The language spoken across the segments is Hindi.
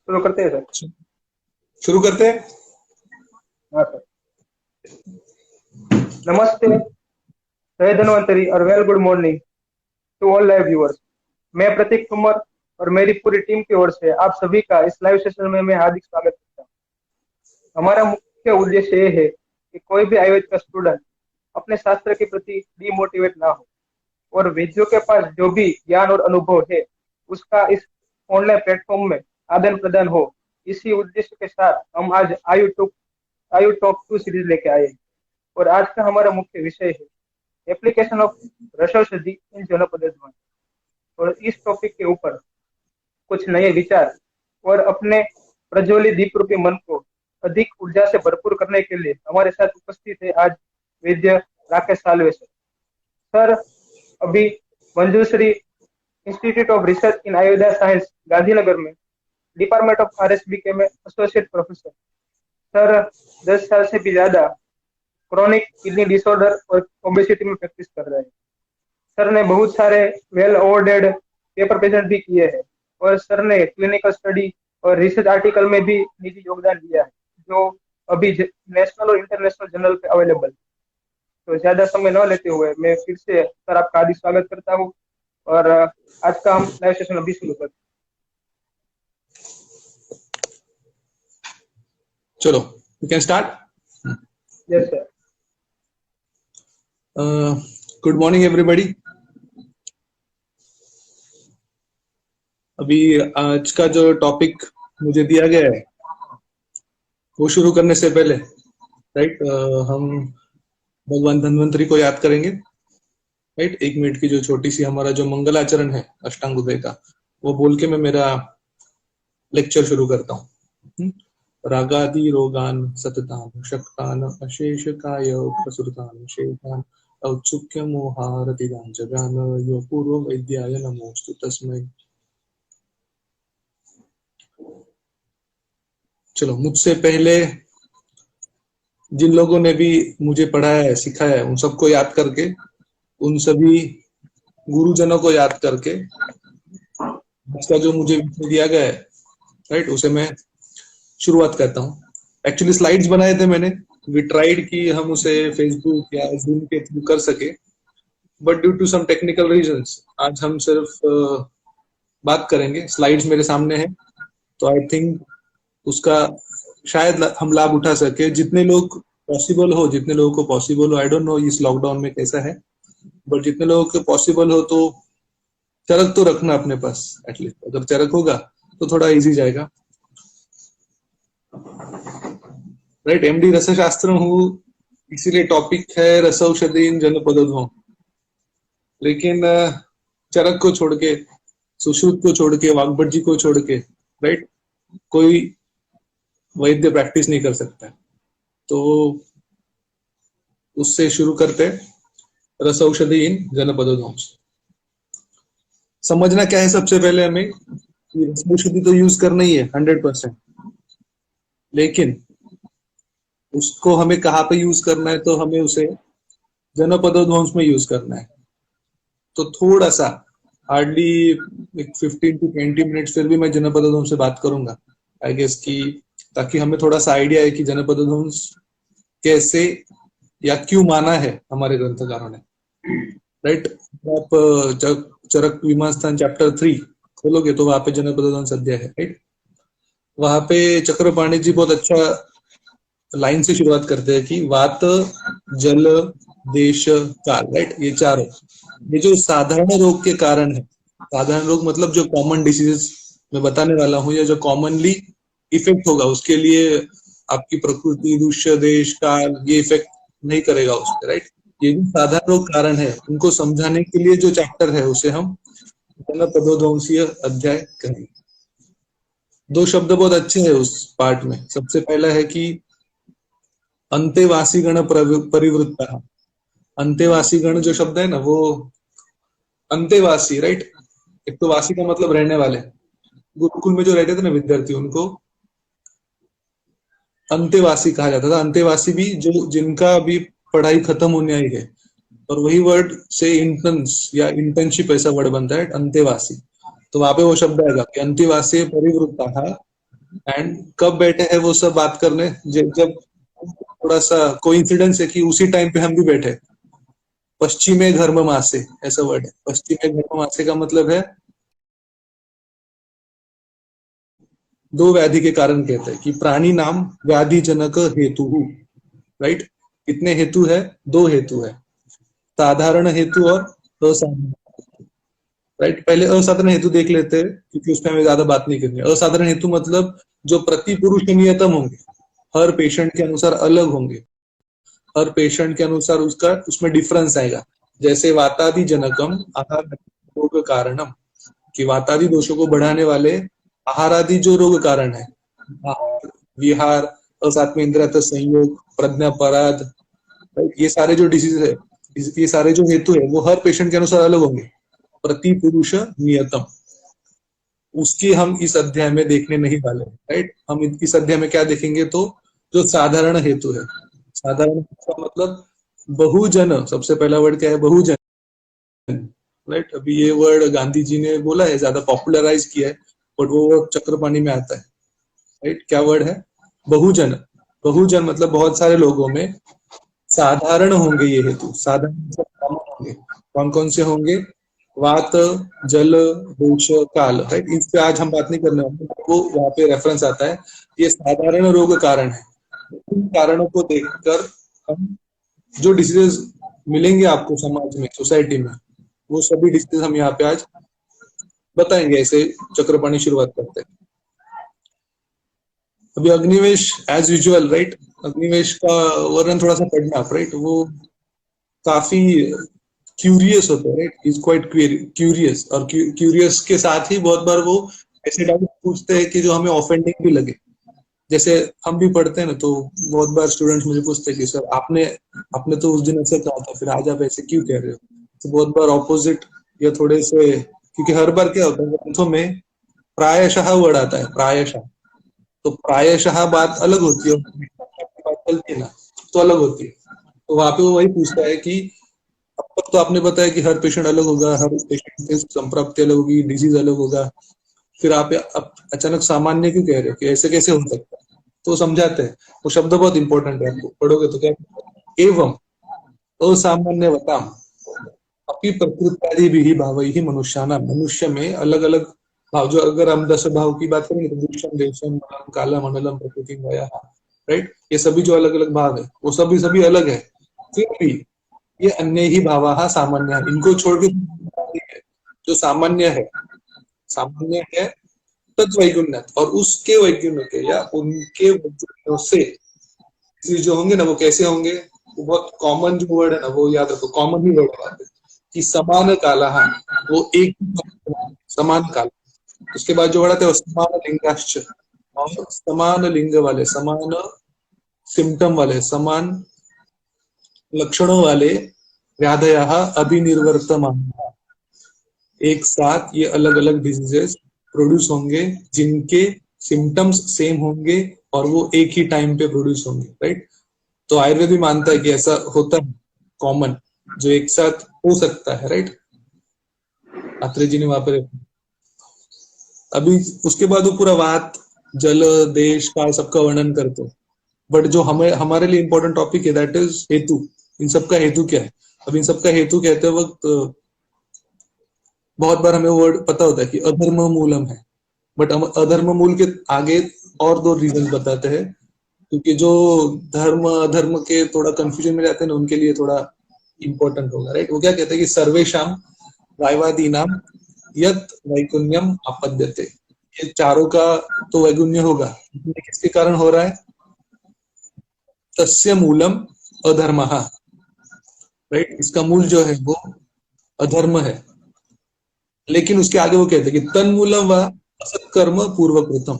शुरू करते हैं सर। शुरू करते हैं। हाँ सर। नमस्ते, जय धन्वंतरी और well good morning to all live viewers. मैं प्रतीक कुमार और मेरी पूरी टीम की ओर से आप सभी का इस लाइव सेशन में मैं हार्दिक स्वागत करता हूँ। हमारा मुख्य उद्देश्य ये है कि कोई भी आयुर्वेद का स्टूडेंट अपने शास्त्र के प्रति डिमोटिवेट ना हो और वैद्यों के पास जो भी ज्ञान और अनुभव है उसका इस ऑनलाइन प्लेटफॉर्म में आदान प्रदान हो। इसी उद्देश्य के साथ हम आज आयु टॉक 2 सीरीज लेके आए हैं और आज का हमारा मुख्य विषय है एप्लीकेशन ऑफ रसौषधि इन जनपद में। और इस टॉपिक के ऊपर कुछ नए विचार और अपने प्रज्वलित दीप रूपी मन को अधिक ऊर्जा से भरपूर करने के लिए हमारे साथ उपस्थित है आज वैद्य राकेश सालवे सर। अभी Manjushree institute of research in Ayurveda science Gandhinagar में डिपार्टमेंट ऑफ RSBK में एसोसिएट प्रोफेसर सर। 10 साल से भी ज्यादा क्रोनिक किडनी डिसऑर्डर और ओबेसिटी में प्रैक्टिस कर रहे हैं। सर ने बहुत सारे वेल अवॉर्डेड पेपर प्रेजेंट भी किए हैं और सर ने क्लिनिकल स्टडी और रिसर्च आर्टिकल में भी निजी योगदान दिया है जो अभी नेशनल और इंटरनेशनल जर्नल पे अवेलेबल। तो ज्यादा समय न लेते हुए मैं फिर से सर आपका हार्दिक स्वागत करता हूँ और आज का हम लाइव सेशन अभी शुरू करते हैं। चलो, we can start. Yes sir. Good morning everybody. अभी आज का जो टॉपिक मुझे दिया गया है वो शुरू करने से पहले हम भगवान धन्वंतरी को याद करेंगे। 1 मिनट की जो छोटी सी हमारा जो मंगलाचरण है अष्टांग उदय का, वो बोल के मैं मेरा लेक्चर शुरू करता हूँ। रागादि रोगान सततान शक्तान अशेष काय प्रसुरतान शेतान औत्सुक्य मोहारतिदान जगान यो पूर्व वैद्याय नमोस्तु तस्मै। चलो, मुझसे पहले जिन लोगों ने भी मुझे पढ़ाया है, सिखाया है, उन सबको याद करके, उन सभी गुरुजनों को याद करके इसका जो मुझे दिया गया है उसे मैं शुरुआत करता हूँ। एक्चुअली स्लाइड्स बनाए थे मैंने, वी ट्राइड कि हम उसे फेसबुक या जूम के थ्रू कर सके, but due to some technical reasons आज हम सिर्फ बात करेंगे। स्लाइड्स मेरे सामने है तो आई थिंक उसका शायद हम लाभ उठा सके, जितने लोग पॉसिबल हो, जितने लोगों को पॉसिबल हो। आई डोंट नो इस लॉकडाउन में कैसा है, बट जितने लोगों को पॉसिबल हो तो चरक तो रखना अपने पास एटलीस्ट। अगर चरक होगा तो थोड़ा इजी जाएगा। MD रसशास्त्र हूँ, इसीलिए टॉपिक है रसौषधि इन जनपदों। लेकिन चरक को छोड़ के, सुश्रुत को छोड़ के, वाग्भट को छोड़ के कोई वैद्य प्रैक्टिस नहीं कर सकता। तो उससे शुरू करते रसौषधि इन जनपदों। समझना क्या है सबसे पहले हमें, रसौषधि तो यूज करना ही है 100%, लेकिन उसको हमें कहाँ पे यूज करना है, तो हमें उसे जनपदोध्वंस में यूज करना है। तो थोड़ा सा हार्डली 15 to 20 मिनट्स फिर भी मैं जनपदोध्वंस से बात करूंगा आई गेस की, ताकि हमें थोड़ा सा आइडिया है कि जनपदोध्वंस कैसे या क्यों माना है हमारे ग्रंथकारों ने। आप चरक विमान स्थान चैप्टर 3 खोलोगे तो वहां पे जनपदोध्वंस अध्याय है। वहां पे चक्रपाणी जी बहुत अच्छा लाइन से शुरुआत करते हैं कि वात, जल, देश, काल। ये चारों, ये जो साधारण रोग के कारण है, साधारण रोग मतलब जो कॉमन डिसीजेस मैं बताने वाला हूँ या जो कॉमनली इफेक्ट होगा, उसके लिए आपकी प्रकृति, दूष्य, देश, काल ये इफेक्ट नहीं करेगा उस पर। ये जो साधारण रोग कारण है, उनको समझाने के लिए जो चैप्टर है उसे हम जनपदोध्वंसीय अध्याय कहेंगे। 2 शब्द बहुत अच्छे हैं उस पार्ट में। सबसे पहला है कि अंतेवासी गण परिवृत्ता। अंतेवासी गण जो शब्द है ना, वो अंतेवासी एक तो वासी का मतलब रहने वाले, गुरुकुल में जो रहते थे ना विद्यार्थी, उनको अंतेवासी कहा जाता था। अंतेवासी भी जो जिनका अभी पढ़ाई खत्म होने आई है, और वही वर्ड से इंटर्न्स या इंटर्नशिप ऐसा वर्ड बनता है अंतेवासी। तो वहां पे वो शब्द आएगा कि अंतेवासी परिवृत्ता एंड कब बैठे हैं वो सब बात करने, जब थोड़ा सा कोइंसिडेंस है कि उसी टाइम पे हम भी बैठे। पश्चिमे घर्म मासे ऐसा वर्ड है। पश्चिमे घर्म मासे का मतलब है दो व्याधि के कारण कहते हैं कि प्राणी नाम व्याधि जनक हेतु, राइट। कितने हेतु है? दो हेतु है, साधारण हेतु और असाधारण, राइट। पहले असाधारण हेतु देख लेते हैं क्योंकि उसमें हमें ज्यादा बात नहीं करनी है। असाधारण हेतु मतलब जो प्रति पुरुष नियतम होंगे, हर पेशेंट के अनुसार अलग होंगे, हर पेशेंट के अनुसार उसका उसमें डिफरेंस आएगा। जैसे वातादि जनकम आहार रोग कारणम, कि वातादि दोषों को बढ़ाने वाले आहार आदि जो रोग कारण है, आहार, विहार, असात्म इंद्रिय संयोग, प्रज्ञा पराध, राइट, ये सारे जो डिसीज है, ये सारे जो हेतु है वो हर पेशेंट के अनुसार अलग होंगे। प्रति पुरुष नियतम, उसकी हम इस अध्याय में देखने नहीं वाले, राइट। हम इस अध्याय में क्या देखेंगे? तो जो साधारण हेतु है, साधारण का मतलब बहुजन, सबसे पहला वर्ड क्या है? बहुजन, राइट। अभी ये वर्ड गांधी जी ने बोला है, ज्यादा पॉपुलराइज किया है, बट वो वर्ड चक्रपाणी में आता है, राइट। क्या वर्ड है? बहुजन। बहुजन मतलब बहुत सारे लोगों में साधारण होंगे ये हेतु, साधारण मतलब common होंगे। कौन कौन से होंगे? वात, जल, दोष, काल, राइट। इस पे आज हम बात नहीं करने वाले, वो वहां पे रेफरेंस आता है। ये साधारण रोग कारण है। इन कारणों को देखकर हम जो डिसीजेस मिलेंगे आपको समाज में, सोसाइटी में, वो सभी डिसीजेस हम यहाँ पे आज बताएंगे। ऐसे चक्रपाणी शुरुआत करते हैं। अभी Agnivesh as usual, right. Agnivesh का वर्णन थोड़ा सा पढ़ना आप, राइट। वो काफी क्यूरियस होता है, राइट। इज क्वाइट क्यूरियस, और क्यूरियस के साथ ही बहुत बार वो ऐसे डाउट पूछते हैं कि जो हमें ऑफेंडिंग भी लगे। जैसे हम भी पढ़ते हैं ना, तो बहुत बार स्टूडेंट्स मुझे पूछते हैं कि सर आपने आपने तो उस दिन ऐसे कहा था, फिर आज आप ऐसे क्यों कह रहे हो? तो बहुत बार ऑपोजिट या थोड़े से, क्योंकि हर बार क्या होता है ग्रंथों में प्रायशः वर्ड आता है, प्रायशः। तो प्रायशः बात अलग होती है, बात चलती है ना, तो अलग होती है। तो वहां पे वो वही पूछता है कि अब तक तो आपने बताया कि हर पेशेंट अलग होगा, हर पेशेंट की संप्राप्ति अलग होगी, डिजीज अलग होगा, फिर आप अचानक सामान्य क्यों कह रहे हो? कि ऐसे कैसे हो सकता है? तो समझाते हैं। वो शब्द बहुत इंपॉर्टेंट है, आपको पढ़ोगे तो क्या, एवं असामान्यवताम अपि प्रकृति भी भाव ही मनुष्याना, मनुष्य में अलग अलग भाव, जो अगर हम 10 भाव की बात करेंगे तो दूषण, देशम, काला, मंडलम, प्रकृति, वया, राइट। ये सभी जो अलग अलग भाव है वो सभी सभी अलग है, फिर भी ये अन्य ही भावा सामान्य है। इनको छोड़ के जो सामान्य है, सामान्य है तत्वैगुण्य, और उसके वैगुण्य के या उनके वैगुण्यों से जो होंगे ना, वो कैसे होंगे? वो बहुत कॉमन जो वर्ड है ना, वो याद रखो, कॉमन ही वर्ड है कि समान काला, वो एक समान काल। उसके बाद जो वर्ड आता है वो समान लिंगाश्च, और समान लिंग वाले, समान सिम्टम वाले, समान लक्षणों वाले व्याधयः अभिनिर्वर्तमान, एक साथ ये अलग अलग डिजीजेस प्रोड्यूस होंगे जिनके सिम्टम्स सेम होंगे और वो एक ही टाइम पे प्रोड्यूस होंगे, राइट। तो आयुर्वेद भी मानता है कि ऐसा होता है, कॉमन, जो एक साथ हो सकता है, राइट। आत्रेय जी ने वहां पर अभी उसके बाद वो पूरा वात, जल, देश, काल सबका वर्णन करते हैं। बट जो हमें हमारे लिए इंपॉर्टेंट टॉपिक है दैट इज हेतु। इन सबका हेतु क्या है? अब इन सबका हेतु कहते वक्त बहुत बार हमें वर्ड पता होता है कि अधर्म मूलम है, बट हम अधर्म मूल के आगे और दो रीजन बताते हैं, क्योंकि जो धर्म अधर्म के थोड़ा कंफ्यूजन में जाते हैं ना, उनके लिए थोड़ा इंपॉर्टेंट होगा, राइट। वो क्या कहते हैं कि सर्वेशाम वायवादीनाम यत वैगुण्यम आपद्यते, ये चारों का तो वैगुण्य होगा, किसके कारण हो रहा है? तस्य मूलम अधर्मः, राइट। इसका मूल जो है वो अधर्म है। लेकिन उसके आगे वो कहते हैं कि तन्मूलम व असत्कर्म पूर्वकृतम,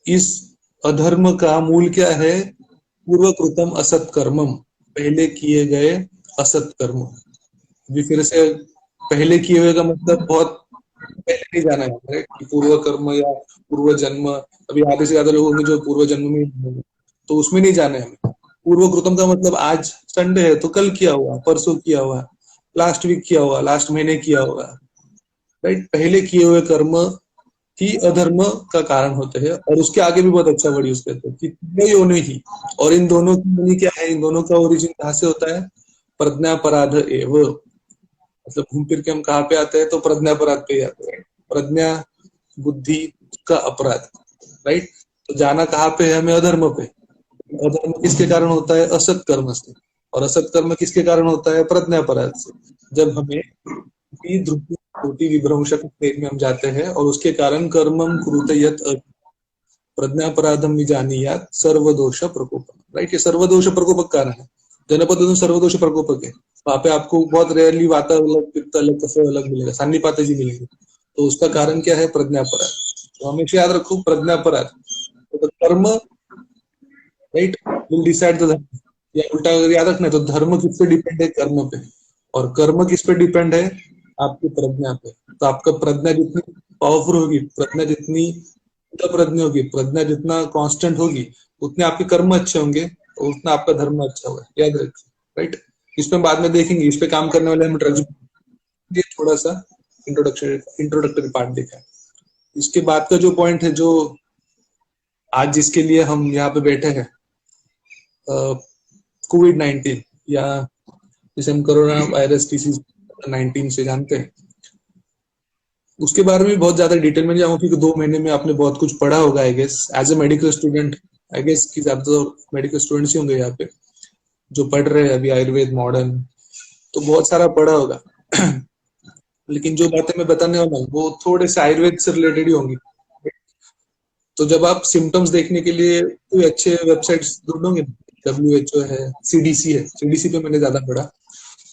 इस अधर्म का मूल क्या है? पूर्वकृतम असत्कर्मम, पहले किए गए असत्कर्म। अभी फिर से, पहले किए हुए का मतलब बहुत पहले नहीं जाना है, कि पूर्व कर्म या पूर्व जन्म। अभी आधे से ज्यादा लोग होंगे जो पूर्व जन्म में, तो उसमें नहीं जाना है हमें। पूर्व कृतम का मतलब आज संडे है तो कल किया हुआ, परसों किया हुआ, लास्ट वीक किया हुआ, लास्ट महीने किया हुआ, राइट। पहले किए हुए कर्म ही अधर्म का कारण होते हैं। और उसके आगे भी बहुत अच्छा वर्ड यूज करते हैं कि तीनों योनि ही, और इन दोनों की योनि क्या है, इन दोनों का ओरिजिन कहाँ से होता है, प्रज्ञापराध एव। मतलब घूम फिर के हम कहाँ पे आते हैं, तो प्रज्ञापराध पे ही आते हैं। प्रज्ञा बुद्धि का अपराध, राइट। तो जाना कहाँ पे है हमें, अधर्म पे। अधर्म किसके कारण होता है, असत कर्म से। और असत कर्म किसके कारण होता है, प्रज्ञापराध से। जब हमें ध्रुति विभ्रंशक स्टेज में हम जाते हैं और उसके कारण कर्मम कुरुते यत प्रज्ञापराधम विजानीयात सर्वदोष प्रकोप, राइट। ये सर्वदोष प्रकोपक कारण है। जनपद सर्वदोष प्रकोपक है। वहां पे आपको बहुत रेयरली वातावरण पित्त अलग कसर अलग मिलेगा, सान्निपात जी मिलेंगे। तो उसका कारण क्या है, प्रज्ञापराध। तो हमेशा याद रखो प्रज्ञापराध, तो कर्म, राइट, विल डिसाइड द धर्म। या उल्टा अगर याद रखना है तो धर्म किस पे डिपेंड है, कर्म पे। और कर्म किस पे डिपेंड है, आपकी प्रज्ञा पे। तो आपका प्रज्ञा जितनी पावरफुल होगी, प्रज्ञा जितनी प्रज्ञा होगी, प्रज्ञा जितना कांस्टेंट होगी, उतने आपके कर्म अच्छे होंगे और उतना आपका धर्म अच्छा होगा, याद रखिए, राइट। इस पे बाद में देखेंगे, इस पे काम करने वाले हम ड्रग्स। ये थोड़ा सा इंट्रोडक्टरी पार्ट देखा है। इसके बाद का जो पॉइंट है, जो आज जिसके लिए हम यहाँ पे बैठे हैं, कोविड-19, या जिसे हम कोरोना वायरस डिसीज 19 से जानते हैं, उसके बारे में बहुत ज्यादा डिटेल में जाऊँ क्योंकि 2 महीने में आपने बहुत कुछ पढ़ा होगा I guess, as a medical student. I guess कि ज्यादा तो मेडिकल स्टूडेंट्स ही होंगे यहाँ पे जो पढ़ रहे हैं अभी आयुर्वेद मॉडर्न, तो बहुत सारा पढ़ा होगा। लेकिन जो बातें मैं बताने वाला हूँ वो थोड़े से आयुर्वेद से रिलेटेड ही होंगी। तो जब आप सिम्टम्स देखने के लिए कोई अच्छे वेबसाइट्स ढूंढोगे, WHO है, CDC है, CDC पे मैंने ज्यादा पढ़ा।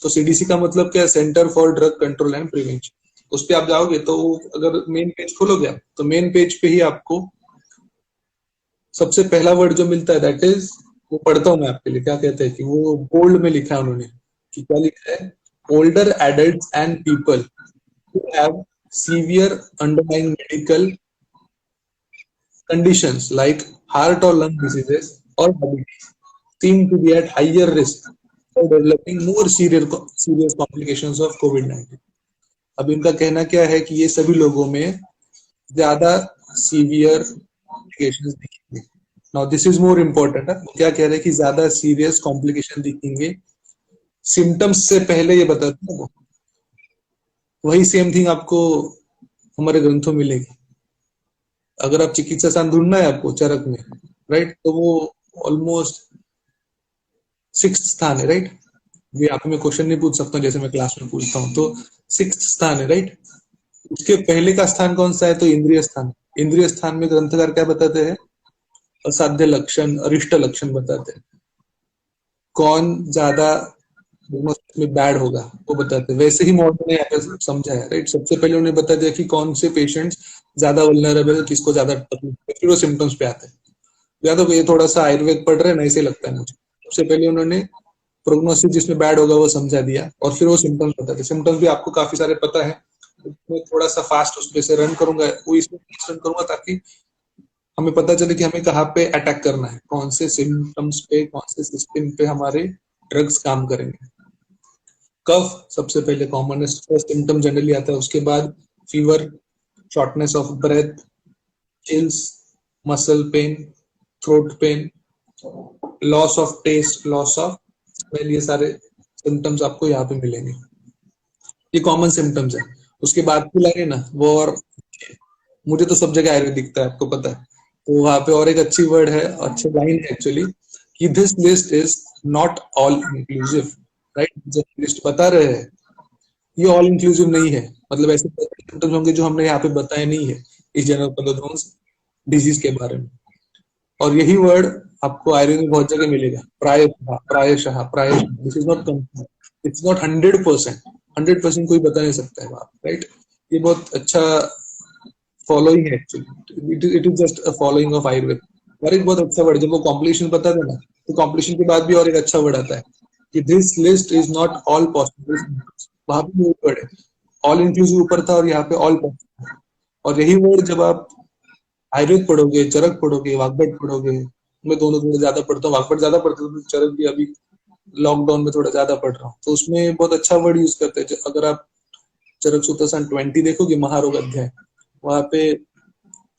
तो CDC का मतलब क्या है, centre for drug control and prevention. उस पे आप जाओगे तो अगर मेन पेज खोलोगे आप, तो मेन पेज पे ही आपको सबसे पहला वर्ड जो मिलता है दैट इज, वो पढ़ता हूँ मैं आपके लिए, क्या कहते हैं कि वो बोल्ड में लिखा है उन्होंने, कि क्या लिखा है, older adult and people who have severe underlying medical conditions like heart or lung diseases or diabetes seem to be at higher risk for developing more serious complications of COVID-19। अब इनका कहना क्या है कि ये सभी लोगों में ज्यादा सीवियर कॉम्प्लिकेशंस दिखेंगे। Now this is more important है, क्या कह रहे हैं कि ज्यादा सीरियस कॉम्प्लिकेशन दिखेंगे सिम्टम्स से पहले, ये बताते हैं। वही सेम थिंग आपको हमारे ग्रंथों में मिलेगी। अगर आप चिकित्सा स्थान ढूंढना है आपको चरक में, राइट, तो वो ऑलमोस्ट 6th स्थान है, राइट। ये आप में क्वेश्चन नहीं पूछ सकता जैसे मैं क्लास में पूछता हूँ, तो 6th स्थान है, राइट। उसके पहले का स्थान कौन सा है, तो इंद्रिय स्थान। इंद्रिय स्थान में ग्रंथकार क्या बताते हैं, असाध्य लक्षण, अरिष्ट लक्षण बताते हैं। कौन ज्यादा में बैड होगा वो बताते हैं। वैसे ही मॉडल ने यहाँ पे समझा है, राइट। सबसे पहले उन्हें बता दिया कि कौन से पेशेंट्स ज्यादा वल्नरेबल है, किसको ज्यादा तकलीफ है, फिर वो सिम्टम्स पे आते हैं। या तो ये थोड़ा सा आयुर्वेद पढ़ रहे हैं ना, ऐसे लगता है मुझे। सबसे पहले उन्होंने प्रोग्नोसिस जिसमें बैड होगा वो समझा दिया, और फिर वो सिम्टम्स बताते। सिम्टम्स भी आपको काफी सारे पता है, मैं थोड़ा सा फास्ट उस पे से रन करूंगा, वो इसमें रन करूंगा ताकि हमें पता चले कि हमें कहाँ पे अटैक करना है, कौन से सिम्टम्स पे, कौन से सिस्टम पे हमारे ड्रग्स काम करेंगे। कफ सबसे पहले कॉमनेस्ट फर्स्ट सिम्टम जनरली आता है, उसके बाद fever, shortness of breath, chills, muscle pain, throat pain, loss of taste, loss of smell, ये सारे सिम्टम्स आपको यहाँ पे मिलेंगे। ये कॉमन सिम्टम्स है। उसके बाद की लाइन ना वो, और मुझे तो सब जगह आयुर्वेद दिखता है, आपको पता है। तो वहां पे और एक अच्छी वर्ड है, अच्छी लाइन है एक्चुअली, कि this list is not all inclusive, right. जो लिस्ट बता रहे हैं ये ऑल इंक्लूसिव नहीं है, मतलब ऐसे सिम्टम्स होंगे जो हमने यहाँ पे बताए नहीं है इस जनरल पदोधोन्स डिजीज के बारे में। और यही वर्ड आपको आयुर्वेद में बहुत जगह मिलेगा, प्रायशः, प्रायशः, प्रायशः। This is not confirm, it's not 100%, 100% कोई बता नहीं सकता है बात, राइट। ये बहुत अच्छा फॉलोइंग है actually, it is just a following of Ayurveda. और एक बहुत अच्छा वर्ड, जब वो कॉम्प्लिकेशन बता देना, तो कॉम्प्लिकेशन के बाद भी और एक अच्छा वर्ड आता है कि this list is not all possible. वहां पे वो वर्ड है, ऑल इंक्लूसिव ऊपर था और यहाँ पे ऑल पॉसिबल। और यही वर्ड जब आप आयुर्वेद पढ़ोगे, चरक पढ़ोगे, वाग्भट पढ़ोगे, मैं दोनों थोड़ा ज्यादा पढ़ता हूँ, वाग्भट ज्यादा पढ़ता हूँ, चरक भी अभी लॉकडाउन में थोड़ा ज्यादा पढ़ रहा हूँ, तो उसमें बहुत अच्छा वर्ड यूज करते हैं। अगर आप चरक सूत्र 20 देखोगे, महारोग अध्याय, वहां पे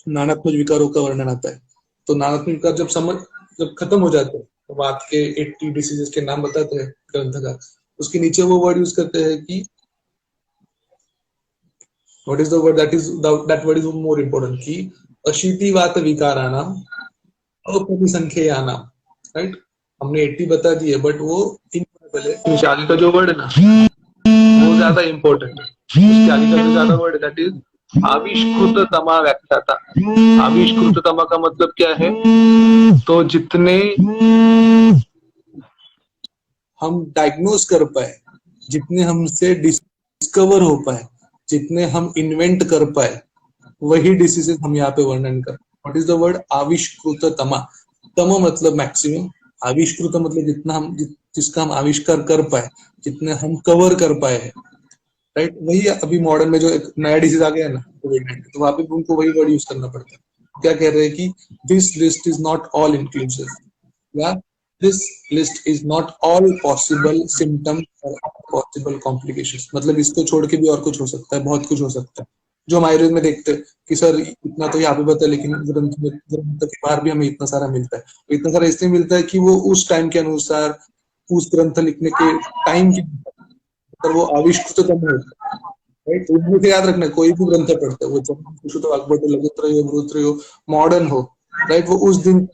नानात्मक विकारों का वर्णन आता है। तो नानात्मक विकार जब खत्म हो जाते हैं तो बात के 80 डिसीजेस के नाम बताते हैं ग्रंथकार, उसके नीचे वो वर्ड यूज करते हैं कि what is the word that word is more important कि अशीतिवात विकाराणाम अपरिसंख्यानाम, राइट। हमने 80 बता दिए बट वो पहले आगे का जो वर्ड है ना वो ज्यादा इम्पोर्टेंट है। उसके आगे का जो ज्यादा वर्ड है दैट इज आविष्कृततमा व्याख्याता। आविष्कृततमा का मतलब क्या है? तो जितने हम डायग्नोज कर पाए, जितने हमसे डिस्कवर हो पाए, जितने हम इन्वेंट कर पाए, वही डिसीजेस हम यहाँ पे वर्णन कर। What is the word? आविष्कृततमा। तम मतलब मैक्सिमम, आविष्कृत मतलब जितना हम जिसका हम आविष्कार कर पाए, जितने हम कवर कर पाए हैं, राइट। वही अभी मॉडर्न में जो एक नया डिसीज आ गया है ना कोविड-19, तो वहां पे उनको वही वर्ड यूज करना पड़ता है। क्या कह रहे हैं कि this list is not all inclusive, या this list is not all possible symptoms और पॉसिबल कॉम्प्लिकेशंस। मतलब इसको छोड़ के भी और कुछ हो सकता है, बहुत कुछ हो सकता है। जो हम आयुर्वेद में देखते हैं कि सर इतना तो यहाँ पे पता है, लेकिन ग्रंथ के बाहर भी हमें इतना सारा मिलता है। इतना सारा इसलिए मिलता है कि वो उस टाइम के अनुसार, उस ग्रंथ लिखने के टाइम के पर वो आविष्कृततम है, राइट। तो मुझे याद रखना, कोई भी ग्रंथ पढ़ता है वो तो अकबर लगोत्र मॉडर्न हो, राइट, वो उस दिन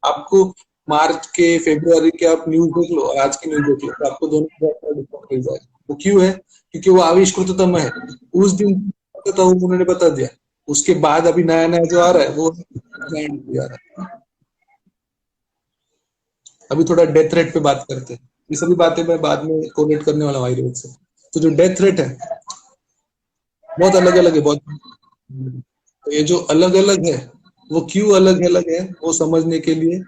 आपको मार्च के फरवरी के आप न्यूज देख लो, आज की न्यूज देख लो, तो आपको दोनों डिफरेंस मिल जाएगा। वो क्यों है? क्योंकि वो आविष्कृततम है। उस दिन तो उन्होंने बता दिया, उसके बाद अभी नया नया जो आ रहा है वो आ रहा है। अभी थोड़ा डेथ रेट पे बात करते हैं। ये सभी बातें मैं बाद में कोरिलेट करने वाला हूँ आयुर्वेद से। तो जो डेथ रेट है बहुत अलग अलग है, बहुत। तो ये जो अलग अलग है वो क्यों अलग अलग है वो समझने के लिए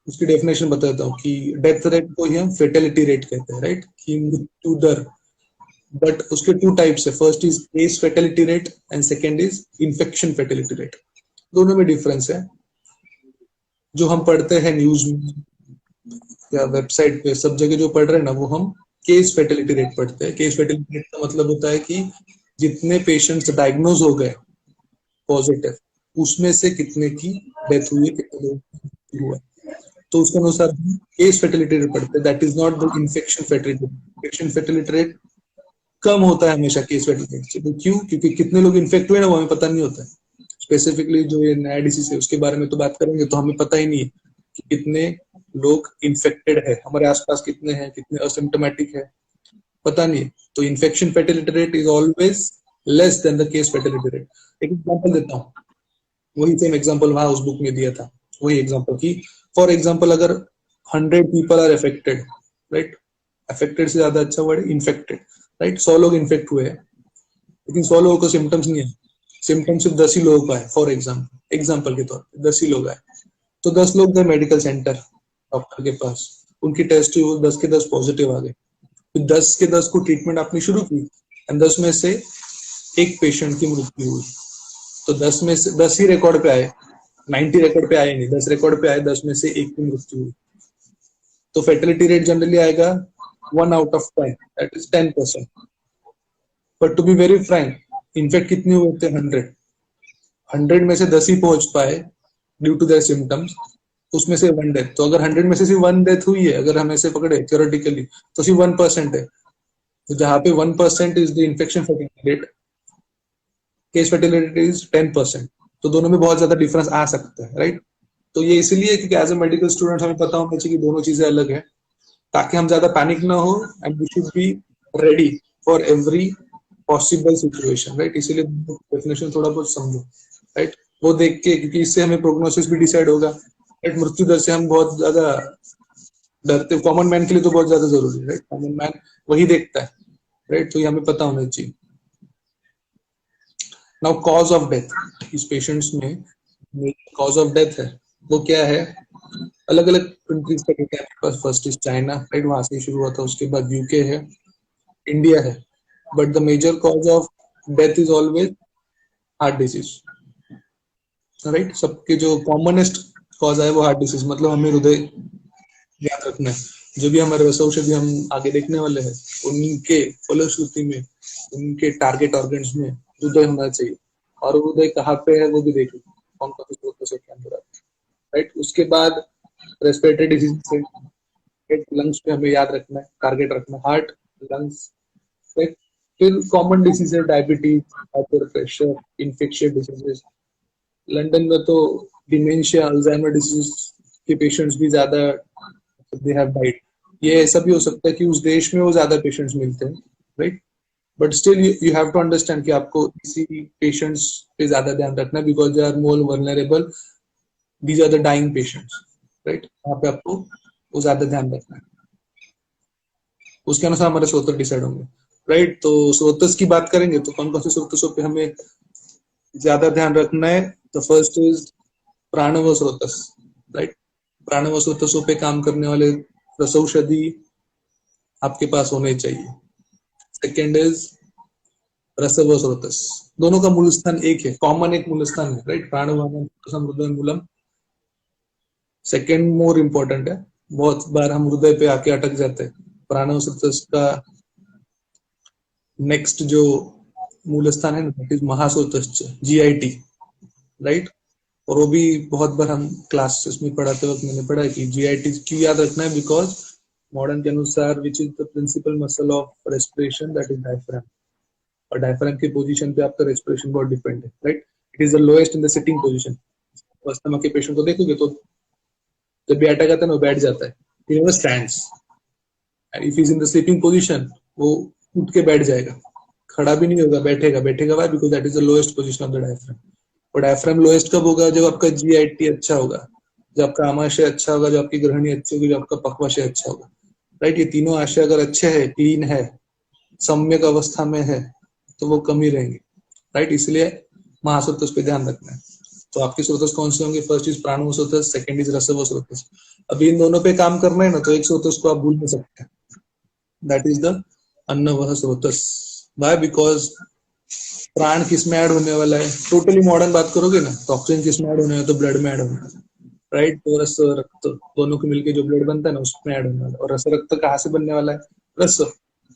उसकी डेफिनेशन बताता हूँ कि डेथ रेट को ही हम फेटेलिटी रेट कहते हैं, राइट, कि मृत्यु दर। बट उसके टू टाइप्स है, first is case fatality rate and second is infection fatality rate. दोनों में डिफरेंस है। जो हम पढ़ते हैं न्यूज में या वेबसाइट पे सब जगह जो पढ़ रहे हैं ना, वो हम केस फेटेलिटी रेट पढ़ते हैं। केस फेटेलिटी रेट का मतलब होता है कि जितने पेशेंट्स डायग्नोज हो गए पॉजिटिव, उसमें से कितने की डेथ हुई, कितने लोग हुआ। तो उसके अनुसार केस फेटेलिटी रेट पढ़ते हैं। That is not the infection fatality. Infection fatality rate कम होता है हमेशा केस फेटेलिटी रेट से। तो क्यों? क्योंकि कितने लोग इन्फेक्ट हुए ना वो हमें पता नहीं होता है। स्पेसिफिकली जो ये नया डिसीज है उसके बारे में तो बात करेंगे, तो हमें पता ही नहीं है कि कितने लोग इन्फेक्टेड है, हमारे आसपास कितने हैं, कितने असिम्प्टोमेटिक है, पता नहीं है। तो infection fatality rate is always less than the case fatality rate. एक एग्जांपल देता हूँ, वही सेम एग्जांपल वहां उस बुक में दिया था। वही एग्जांपल की फॉर एग्जांपल अगर 100 people are affected, right, affected से ज्यादा अच्छा वर्ड इन्फेक्टेड, राइट। 100 लोग इन्फेक्ट हुए हैं लेकिन 100 लोगों को सिम्टम्स नहीं है, सिम्टम्स सिर्फ 10 ही लोगों का है। फॉर एग्जाम्पल के तौर पर 10 ही लोग आए, तो 10 लोग गए मेडिकल सेंटर डॉक्टर के पास, उनकी टेस्ट हुई, 10 के 10 पॉजिटिव आ गए। फिर 10 के 10 को ट्रीटमेंट आपने शुरू की एंड 10 में से एक पेशेंट की मृत्यु हुई। तो 10 में से 10 ही रिकॉर्ड पे आए, 90 रिकॉर्ड पे आए नहीं, 10 रिकॉर्ड पे आए, 10 में से एक की मृत्यु हुई। तो फेर्टिलिटी रेट जनरली आएगा 1 out of 10, that is 10%। But to be very frank, in fact कितने हुए थे? 100 में से 10 ही पहुंच पाए ड्यू टू देयर सिम्टम्स, उसमें से 1 डेथ। तो अगर 100 में से सिर्फ 1 डेथ हुई है, अगर हम ऐसे पकड़े थियोरेटिकली, तो सिर्फ 1% है। तो जहां पे 1% is the infection fertility rate, case fertility is 10%। तो दोनों में बहुत ज्यादा डिफरेंस आ सकता है, राइट। तो ये इसलिए क्योंकि एज ए मेडिकल स्टूडेंट हमें पता होना चाहिए कि दोनों चीजें अलग है, ताकि हम ज्यादा पैनिक ना हो and we should be ready for every possible situation, right. इसीलिए डेफिनेशन थोड़ा बहुत समझो, राइट। वो देख के, क्योंकि इससे हमें प्रोग्नोसिस भी डिसाइड होगा, राइट। मृत्यु दर से हम बहुत ज्यादा डरते, कॉमन मैन के लिए तो बहुत ज्यादा जरूरी है, राइट। कॉमन मैन वही देखता है, राइट। तो ये हमें पता होना चाहिए। नाउ कॉज ऑफ डेथ, इस पेशेंट्स में कॉज ऑफ डेथ है वो क्या है? अलग अलग कंट्रीज का डेटा है। फर्स्ट इज चाइना, राइट, वहां से शुरू हुआ था। उसके बाद यूके है, इंडिया है। But the major cause of death is always heart disease, right. सबके जो कॉमनेस्ट कॉज है वो हार्ट डिजीज। मतलब हमें हृदय याद रखना है। जो भी हमारे औषधि हम आगे देखने वाले हैं उनके फलश्रुति में, उनके टारगेट ऑर्गन्स में हृदय होना चाहिए। और उदय कहाँ पे है वो भी देख लो, कौन कौन से स्रोतों के अंदर आता है, राइट। उसके बाद रेस्पिरेटरी डिजीज से, लंग्स पे हमें याद रखना है, टारगेट रखना है, हार्ट, लंग्स, राइट। फिर कॉमन डिसीज है diabetes, high blood pressure, infectious diseases. London में तो डिमेंशिया, अल्जाइमर डिसीज के पेशेंट्स भी ज्यादा, दे हैव डाइड। ये ऐसा भी हो सकता है कि उस देश में वो ज्यादा पेशेंट्स मिलते हैं, right. But still you have to understand कि आपको इसी पेशेंट्स पे ज्यादा ध्यान रखना है, because they are more vulnerable, these are the dying patients, right. वहाँ पे आपको वो ज्यादा ध्यान रखना है, उसके अनुसार हमारे स्रोत डिसाइड होंगे, राइट। तो स्रोतस की बात करेंगे तो कौन कौन से स्रोतसों पे हमें ज्यादा ध्यान रखना है। तो फर्स्ट इज प्राणव स्रोतस, राइट। प्राणव स्रोतसों पे काम करने वाले रसौषधि आपके पास होने चाहिए। सेकेंड इज रसव स्रोतस, दोनों का मूल स्थान एक है, कॉमन एक मूल स्थान है, राइट। प्राणवान हृदय मूलम सेकेंड मोर इम्पोर्टेंट है, बहुत बार हम हृदय पे आके अटक जाते हैं। प्राणव स्रोतस का नेक्स्ट जो मूल स्थान है ना, महासोतश्च, GIT, राइट। और वो भी बहुत बार हम क्लासेस में पढ़ाते वक्त मैंने पढ़ा है कि GIT क्यों याद रखना है, बिकॉज मॉडर्न के अनुसार which is the principal muscle of respiration, that is diaphragm. और डायफ्राम की पोजीशन पे आपका रेस्पिरेशन बहुत डिपेंड है, right. It is the lowest in the sitting position. Asthma के पेशेंट को देखोगे तो जब भी अटैक आता है ना, वो बैठ जाता है, he never stands. If is in the sleeping position, वो उठ के बैठ जाएगा, खड़ा भी नहीं होगा, बैठेगा। बैठेगा why, because that is the lowest position of the diaphragm. और डायफ्राम लोएस्ट कब होगा, जब आपका GIT अच्छा होगा, जब आपका आमाशय अच्छा होगा, जब आपकी ग्रहणी अच्छी होगी, जब आपका पक्वाशय अच्छा होगा, राइट। ये तीनों आशय अगर अच्छे है, क्लीन है, सम्यक अवस्था में है, तो वो कम ही रहेंगे, राइट। इसलिए महास्रोतस पे ध्यान रखना है। तो आपके स्रोतस कौन से होंगे, फर्स्ट इज प्राणव स्रोतस, सेकंड इज रसव स्रोतस। अभी इन दोनों पे काम करना है ना, तो एक स्रोतस को आप भूल नहीं सकते, दैट इज द अन्नवह स्रोतस। वाई, बिकॉज प्राण किस में ऐड होने वाला है, टोटली मॉडर्न बात करोगे ना, तो ऑक्सीजन किस में ऐड होने वाला है, तो ब्लड में ऐड होने वाला है, राइट। तो रस रक्त दोनों को मिलकर जो ब्लड बनता है ना, उसमें ऐड होने वाला है। और रस रक्त कहाँ से बनने वाला है, रस,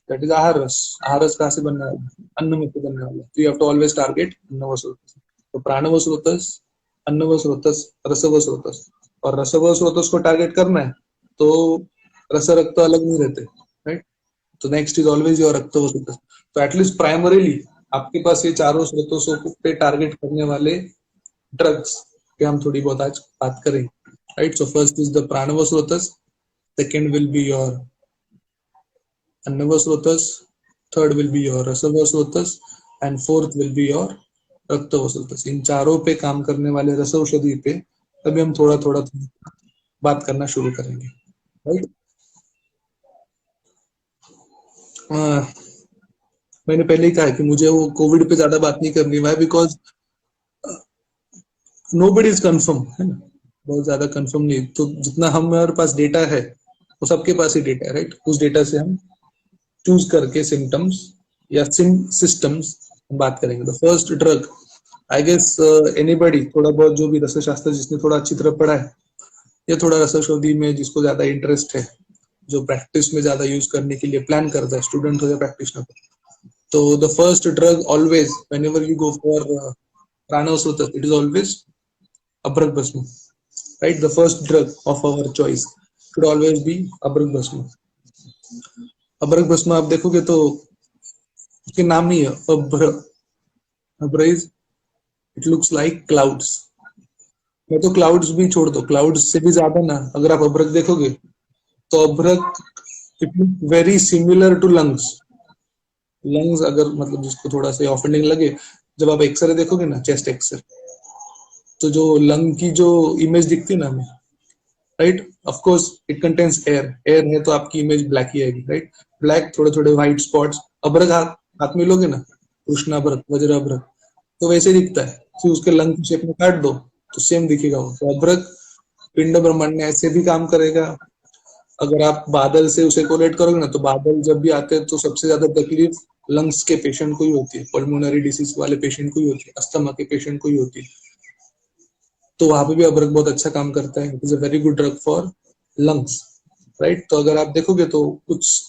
दैट इज आहार रस। आहार रस कहाँ से बनने वाला है, अन्न में से बनने वाला है। तो you have to always target अन्नव स्रोतस। तो प्राणव स्रोतस, अन्नव स्रोतस, रसव स्रोतस। और रसव स्रोतस को टारगेट करना है तो रस रक्त अलग नहीं रहते, राइट। तो नेक्स्ट इज ऑलवेज योर रक्तव स्रोतस। तो एटलीस्ट प्राइमरीली आपके पास ये चारों स्रोतों पे टारगेट करने वाले ड्रग्स पे हम थोड़ी बहुत आज बात करेंगे, right. So first is the प्राणव स्रोतस, सेकेंड विल बी योर अन्नव स्रोतस, थर्ड विल बी योर रसव स्रोतस, and fourth will be your रक्तव स्रोतस। इन चारों पे काम करने वाले रसौषधि पे अभी हम थोड़ा थोड़ा बात करना शुरू करेंगे, राइट। मैंने पहले ही कहा कि मुझे वो कोविड पे ज्यादा बात नहीं करनी है, बिकॉज नोबडी इज कंफर्म, है ना, बहुत ज्यादा कंफर्म नहीं। तो जितना हमारे पास डेटा है, वो सबके पास ही डेटा है, राइट। उस डेटा से हम चूज करके सिम्टम्स या सिस्टम्स बात करेंगे। The first drug, I guess anybody थोड़ा बहुत जो भी रसशास्त्र जिसने थोड़ा अच्छी तरह पढ़ा है, या थोड़ा रसौषधि में जिसको ज्यादा इंटरेस्ट है, जो प्रैक्टिस में ज्यादा यूज करने के लिए प्लान करता है, स्टूडेंट हो या प्रैक्टिशनर। तो the first drug always whenever you go for प्राणव स्रोतस, इट इज ऑलवेज अभ्रक भस्म, right? The first drug of our choice should always be अभ्रक भस्म। अभ्रक भस्म आप देखोगे तो उसके नाम नहीं है अभ्र, अभ्र is, it looks like clouds. मैं तो क्लाउड्स भी छोड़ दो, क्लाउड्स से भी ज्यादा ना, अगर आप अभ्रक देखोगे तो अभ्रक it look very similar to lungs. Lungs अगर मतलब जिसको थोड़ा सा ऑफेंडिंग लगे, जब आप एक्सरे देखोगे ना, चेस्ट एक्सरे, तो जो लंग की जो इमेज दिखती है ना हमें, right, of course it contains air, air है तो आपकी इमेज ब्लैक ही आएगी, राइट। ब्लैक, थोड़े थोड़े व्हाइट स्पॉट्स। अभ्रक हाथ में लोगे ना, कृष्णाभ्रक, वज्राभ्रक, तो वैसे दिखता है। फिर उसके लंग की शेप में काट दो तो सेम दिखेगा वो। तो अभ्रक पिंड ब्रह्मांड में ऐसे भी काम करेगा। अगर आप बादल से उसे कोलेट करोगे ना, तो बादल जब भी आते हैं तो सबसे ज्यादा तकलीफ लंग्स के पेशेंट को ही होती है, पल्मोनरी डिसीज वाले पेशेंट को ही होती है, अस्थमा के पेशेंट को ही होती है। तो वहां पे भी अभ्रक बहुत अच्छा काम करता है। It is a very good drug for lungs, right. तो अगर आप देखोगे तो कुछ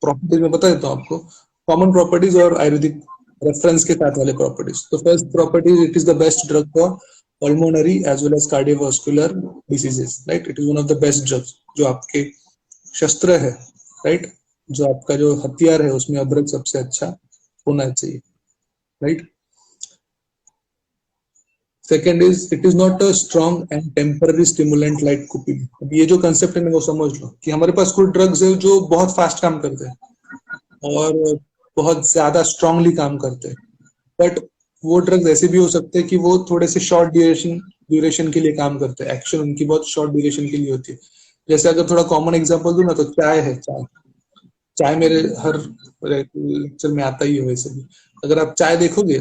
प्रॉपर्टीज में बता देता हूँ आपको, कॉमन प्रॉपर्टीज और आयुर्वेदिक रेफरेंस के साथ वाले प्रॉपर्टीज। तो first property, it is the best drug for pulmonary as well as cardiovascular diseases, right. It is one of the best drugs, जो आपके शस्त्र है, राइट, जो आपका जो हथियार है उसमें अभ्रक सबसे अच्छा होना चाहिए, right. Second is, it is not a strong and temporary stimulant like कुपिन। अब ये जो कंसेप्ट है ना वो समझ लो कि हमारे पास कुछ ड्रग्स है जो बहुत फास्ट काम करते हैं और बहुत ज्यादा स्ट्रांगली काम करते हैं, बट वो ड्रग्स ऐसे भी हो सकते हैं कि वो थोड़े से शॉर्ट ड्यूरेशन के लिए काम करते हैं, एक्शन उनकी बहुत शॉर्ट ड्यूरेशन के लिए होती है। जैसे अगर थोड़ा कॉमन एग्जांपल दूं ना तो चाय है। चाय चाय मेरे हर लेक्चर में आता ही है। वैसे भी अगर आप चाय देखोगे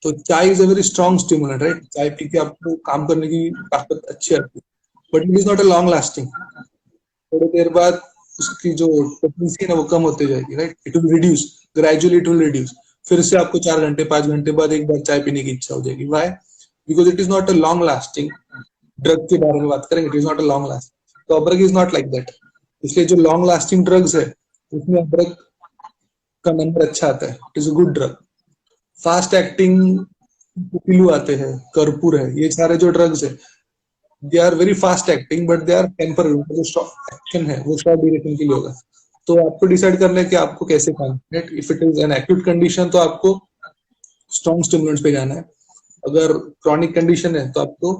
तो चाय is a very strong stimulant, right. चाय पी के आपको काम करने की ताकत अच्छी आती है, but it is not a long lasting. थोड़ी देर बाद उसकी जो पोटेंसी है ना वो कम होती जाएगी, right. It will reduce gradually, it will reduce. फिर से आपको 4 घंटे 5 घंटे बाद एक बार चाय पीने की इच्छा हो जाएगी। Why? Because it is not a long lasting. Drug के बारे में बात करेंगे, it is not a long lasting. तो अब्रक इज नॉट लाइक दैट। इसलिए जो लॉन्ग लास्टिंग ड्रग्स है उसमें अब्रक का नंबर अच्छा आता है। It is a good drug. Fast acting पिलू आते हैं, कर्पूर है, ये सारे जो ड्रग्स है they are very fast acting but they are temporary. जो एक्शन है वो शॉर्ट ड्यूरेशन के लिए होगा। तो आपको डिसाइड करना है कि आपको कैसे काम करना है। If it is an acute condition तो आपको स्ट्रॉन्ग स्टिमुलेंट्स पे जाना है। अगर क्रॉनिक कंडीशन है तो आपको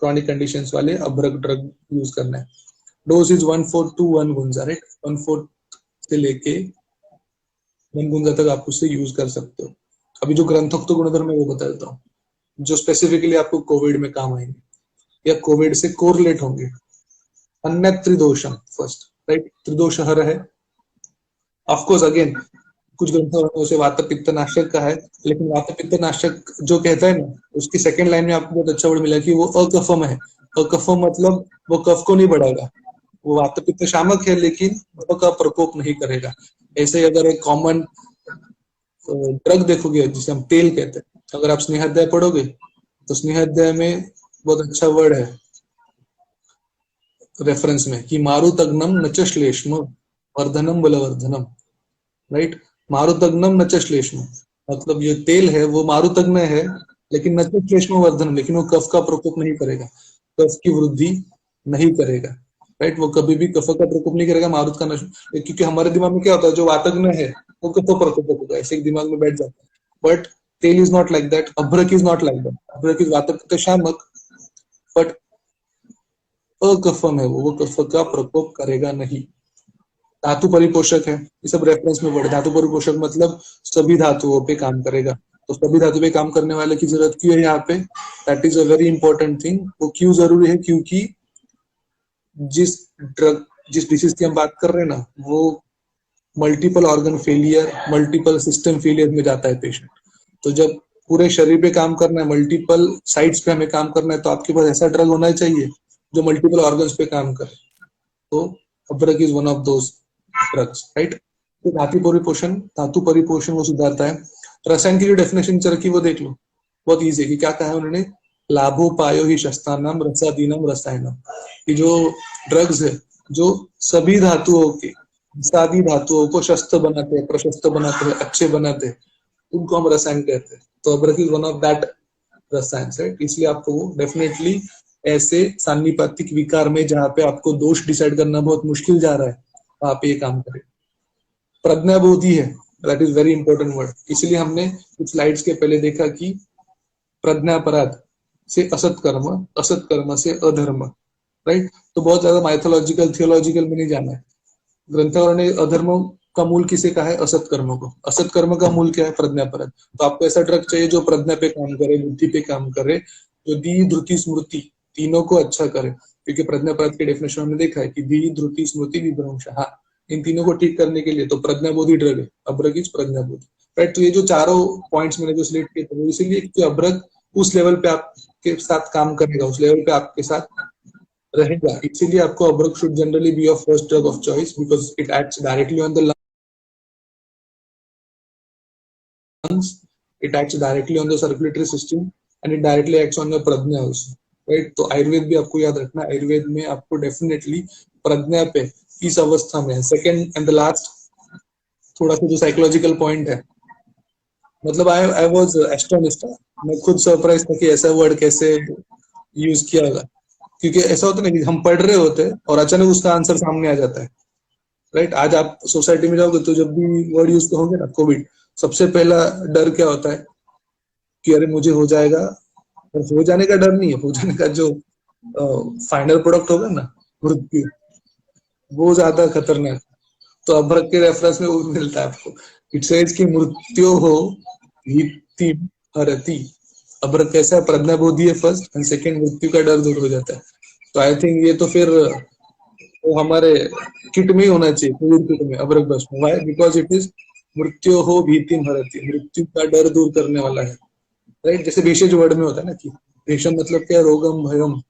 क्रॉनिक कंडीशंस वाले अभ्रक ड्रग यूज करना है। Dose is 1/4 to 1 Gunja, right. 1/4 से लेके 1 गुंजा तक आप उसे यूज कर सकते हो। अभी जो ग्रंथोक्त गुणधर्म है वो बता देता हूँ, जो स्पेसिफिकली आपको कोविड में काम आएंगे या कोविड से कोरिलेट होंगे। अन्य त्रिदोषम फर्स्ट, राइट। त्रिदोष हर है। ऑफकोर्स अगेन कुछ ग्रंथों में उसे वात पित्त नाशक का है, लेकिन वात पित्त नाशक जो कहता है ना उसकी सेकंड लाइन में आपको बहुत अच्छा वर्ड मिला कि वो अकफम है। अकफम मतलब वो कफ को नहीं बढ़ाएगा। वो वात पित्त शामक है लेकिन कफ का प्रकोप नहीं करेगा। ऐसे ही अगर एक कॉमन ड्रग देखोगे जिसे हम तेल कहते हैं, अगर आप स्नेहाध्याय पढ़ोगे तो स्नेहाध्याय में बहुत अच्छा वर्ड है रेफरेंस में कि मारुतग्नम नच श्लेष्म वर्धनम बलवर्धनम, राइट। मारुतग्नम नच श्लेष्म मतलब ये तेल है वो मारुतग्न है लेकिन नच श्लेष्म वर्धनम, लेकिन वो कफ का प्रकोप नहीं करेगा, कफ की वृद्धि नहीं करेगा, राइट। वो कभी भी कफ का प्रकोप नहीं करेगा मारुत का नश। क्योंकि हमारे दिमाग में क्या होता है, जो वातग्न है वो कफ प्रकोप होगा, ऐसे एक दिमाग में बैठ जाता है। बट तेल इज नॉट लाइक दैट, अभ्रक इज नॉट लाइक दैट। अभ्रक इज वात शामक बट अकफम है, वो कफ का प्रकोप करेगा नहीं। धातु परिपोषक है, ये सब रेफरेंस में वर्ड। धातु परिपोषक मतलब सभी धातुओं पे काम करेगा। तो सभी धातु पे काम करने वाले की जरूरत क्यों है यहाँ पे? That is a very important thing. वो क्यों जरूरी है? क्योंकि जिस ड्रग जिस डिसीज की हम बात कर रहे हैं ना वो multiple organ failure, multiple system failure में जाता है पेशेंट। तो जब पूरे शरीर पे काम करना है, मल्टीपल साइट्स पे हमें काम करना है, तो आपके पास ऐसा ड्रग होना चाहिए जो मल्टीपल ऑर्गन्स पे काम करे। तो अब्रक is one of those drugs, right. तो धातु परिपोषण वो सुधारता है। रसायन की जो डेफिनेशन चल रखी वो देख लो, बहुत ईजी है कि क्या कहा है उन्होंने, लाभोपायो ही शस्तानाम रसादीनम रसायनम। ये जो ड्रग्स है जो सभी धातुओं के सादी धातुओं को शस्त्र बनाते हैं, प्रशस्त बनाते हैं, अच्छे बनाते हैं, उनको हम रसायन कहते हैं। तो अब्रक इज वन ऑफ दैट रसायन, राइट। इसलिए आपको वो डेफिनेटली ऐसे सान्निपातिक विकार में जहां पे आपको दोष डिसाइड करना बहुत मुश्किल जा रहा है वहां पे ये काम करे। प्रज्ञाबोधी है, that is very important word. इसलिए हमने कुछ स्लाइड्स के पहले देखा कि प्रज्ञापराध से असत कर्म से अधर्म, राइट। तो बहुत ज्यादा माइथोलॉजिकल थियोलॉजिकल में नहीं जाना है। ग्रंथकारों ने अधर्म का मूल किसे कहा है? असत कर्म को। असत कर्म का मूल क्या है? प्रज्ञापराध। तो आपको ऐसा ड्रग चाहिए जो प्रज्ञा पे काम करे, बुद्धि पे काम करे, जो दी धृति स्मृति तीनों को अच्छा करे। क्योंकि प्रज्ञापराध के डेफिनेशन हमने देखा है कि दी धृति स्मृति विभ्रंश, हाँ, इन तीनों को ठीक करने के लिए तो प्रज्ञाबोधी ड्रग है। अब्रक इज प्रज्ञाबोधी, राइट। तो ये जो चारों पॉइंट्स मैंने जो सिलेक्ट किए थे इसीलिए कि अब्रक उस लेवल पे आपके साथ काम करेगा, उस लेवल पे आपके साथ रहेगा। इसीलिए आपको abhrak should generally be your first drug of choice because it acts directly on the lungs, it acts directly on the circulatory system and it directly acts on your Pragya also, right। तो आयुर्वेद भी आपको याद रखना, आयुर्वेद में आपको डेफिनेटली प्रज्ञा पे इस अवस्था में। सेकंड एंड द लास्ट थोड़ा सा जो साइकोलॉजिकल पॉइंट है, मतलब आई वाज एस्टोनिश्ड, मैं खुद सरप्राइज था कि ऐसा वर्ड कैसे यूज किया होगा, क्योंकि ऐसा होता है ना कि हम पढ़ रहे होते हैं और अचानक उसका आंसर सामने आ जाता है, राइट। आज आप सोसाइटी में जाओगे तो जब भी वर्ड यूज करोगे ना कोविड, सबसे पहला डर क्या होता है कि अरे मुझे हो जाएगा। और हो जाने का डर नहीं है, हो जाने का जो फाइनल प्रोडक्ट होगा ना, मृत्यु, वो ज्यादा खतरनाक। तो अभ्रक के रेफरेंस में वो मिलता है आपको। इट सेज कि मृत्यु हो भीति हरति। अभ्रक कैसा है, प्रज्ञा बोधी है फर्स्ट, एंड सेकंड मृत्यु का डर दूर हो जाता है। तो आई थिंक ये तो फिर वो हमारे किट में ही होना चाहिए, कोविड किट में, अभ्रक भस्म। व्हाई? बिकॉज इट इज मृत्यु हो भीति हरति, मृत्यु का डर दूर करने वाला है, राइट। जैसे भेषज वर्ड में होता है ना कि भेषम मतलब क्या, रोगम भयम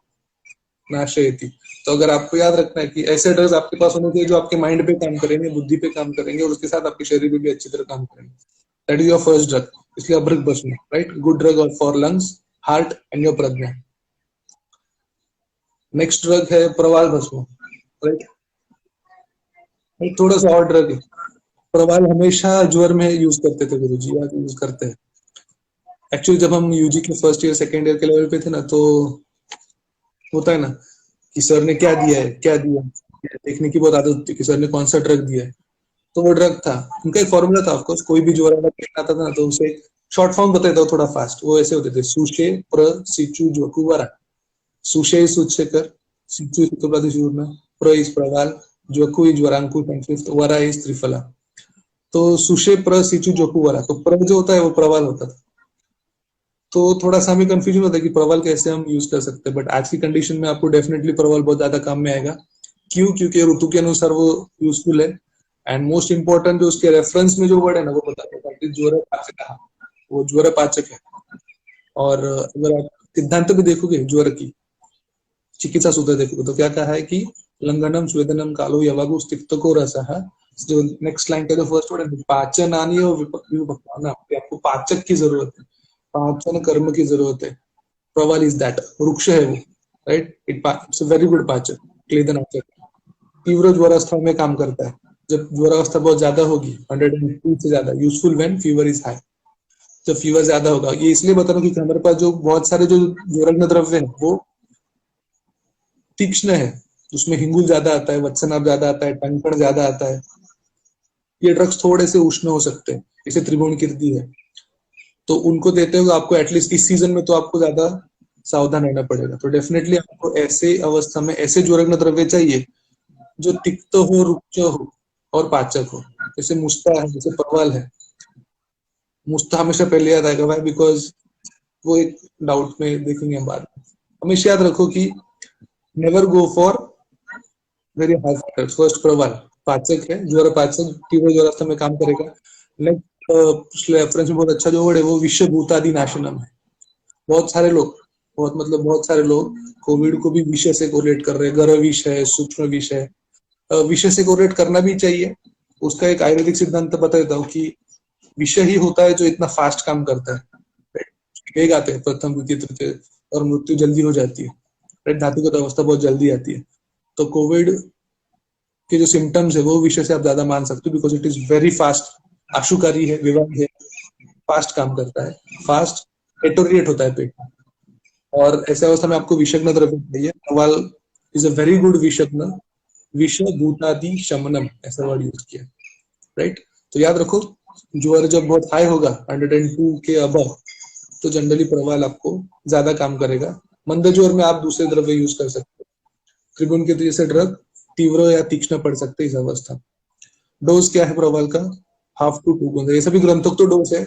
नाशयति। तो अगर आपको याद रखना है कि ऐसे ड्रग्स आपके पास होने चाहिए जो आपके माइंड पे काम करेंगे, बुद्धि पे काम करेंगे, और उसके साथ आपके शरीर पे भी अच्छी तरह काम करेंगे। That is your first drug, इसलिए अभ्रक भस्म, right. Good drug for lungs, heart and your Pragya. Next drug है प्रवाल भस्म, राइट। एक थोड़ा सा और ड्रग है। प्रवाल हमेशा ज्वर में यूज करते थे गुरु जी, आज यूज करते हैं। एक्चुअली जब हम यूजी के फर्स्ट ईयर सेकेंड ईयर के लेवल पे थे ना, तो होता है ना कि सर ने क्या दिया है, क्या दिया है, देखने की बहुत आदत होती है कि सर ने कौन सा ड्रग दिया है। तो वो ड्रग था, उनका एक फॉर्मूला था। ऑफकोर्स कोई भी ज्वर वाला पेशेंट आता था ना, तो उसे शॉर्ट फॉर्म बताता था थोड़ा फास्ट। वो ऐसे होते थे, सुशे प्र सिचु ज्वकुवरा। सुशे सुचेकर, सिचु सुतुप्रादिशूर्ण, प्र इज प्रवाल, ज्वकु इज ज्वरांकुश, एंड फिफ्थ वरा इज त्रिफला। तो सुशे प्र सिचु ज्वकुवरा, तो प्र जो होता है वो प्रवाल होता था। तो थोड़ा सा हमें कंफ्यूजन होता है कि प्रवाल कैसे हम यूज कर सकते हैं, बट आज की कंडीशन में आपको डेफिनेटली प्रवाल बहुत ज्यादा काम में आएगा। क्यों? क्योंकि ऋतु के अनुसार वो यूजफुल है। एंड मोस्ट इंपॉर्टेंट जो उसके रेफरेंस में जो वर्ड है ना, वो बताता है कि ज्वर पाचक, वो ज्वर पाचक है। और अगर आप सिद्धांत भी देखोगे ज्वर की, चिकित्सा सूत्र देखोगे, तो क्या कहा है कि लंघनम स्वेदनम कालो यवागु स्तिक्तको रसः। जो नेक्स्ट लाइन का जो फर्स्ट वर्ड है, पाचनानि और विभक्ताना, आपको पाचक की जरूरत है, पाचन कर्म की जरूरत है। प्रवाल इज दैट, वृक्ष है वो, राइट। इट्स वेरी गुड पाचक, क्लेदनाशक। तीव्र ज्वरावस्था में काम करता है। जब ज्वरावस्था बहुत ज्यादा होगी, 102 से ज्यादा, useful when fever is high, जब फीवर ज्यादा होगा। ये इसलिए बता रहा हूँ क्योंकि हमारे पास जो बहुत सारे जो ज्वरग्न द्रव्य है वो तीक्ष्ण है, उसमें हिंगुल ज्यादा आता है, वत्सनाभ ज्यादा आता है, टंकण ज्यादा आता है। ये ड्रग्स थोड़े से उष्ण हो सकते हैं, जैसे त्रिभुवन कीर्ति है, तो उनको देते हुए आपको एटलीस्ट इस सीजन में तो आपको ज्यादा सावधान रहना पड़ेगा। तो डेफिनेटली आपको ऐसे अवस्था में ऐसे ज्वरग्न द्रव्य चाहिए जो तिक्त हो, रुक्ष हो और पाचक हो। जैसे मुस्ता है, जैसे परवाल है। मुस्ता हमेशा पहले याद आएगा, भाई बिकॉज वो एक डाउट में देखेंगे हम बाद में। हमेशा याद रखो कि never go for very high factors. First प्रवाल पाचक है, ज्वर पाचक, तीव्र ज्वरावस्था में काम करेगा। नेक्स्ट रेफरेंस में बहुत अच्छा जो वर्ड है वो विश्व भूतादि नाशनम है। बहुत सारे लोग, बहुत सारे लोग कोविड को भी विषय से कोरिलेट कर रहे हैं। गर्भ विष है, सूक्ष्म विष है, विषय से कोरिलेट करना भी चाहिए। उसका एक आयुर्वेदिक सिद्धांत बता देता हूँ कि विषय ही होता है जो इतना फास्ट काम करता है, वेग आते हैं प्रथम द्वितीय तृतीय, और मृत्यु जल्दी हो जाती है, राइट। धातुगत अवस्था बहुत जल्दी आती है। तो कोविड के जो सिम्टम्स है वो विषय से आप ज्यादा मान सकते हो, because it is very fast, आशुकारी है, विवाद है, फास्ट काम करता है, फास्ट एटोरिएट होता है पेट। और ऐसे अवस्था में आपको विषग्न द्रव्य चाहिए। प्रवाल इज अ वेरी गुड विषग्न, विष भूतादि शमनम, ऐसा वर्ड यूज किया, राइट। तो याद रखो, ज्वर जब बहुत हाई होगा 102 के अबव, तो जनरली प्रवाल आपको ज्यादा काम करेगा। मंद ज्वर में आप दूसरे द्रव्य यूज कर सकते हो। त्रिगुण के जैसे ड्रग तीव्र या तीक्ष्ण पड़ सकते हैं इस अवस्था। डोज क्या है प्रवाल का? 1/2 to 2 ये सभी ग्रंथों तो डोज है,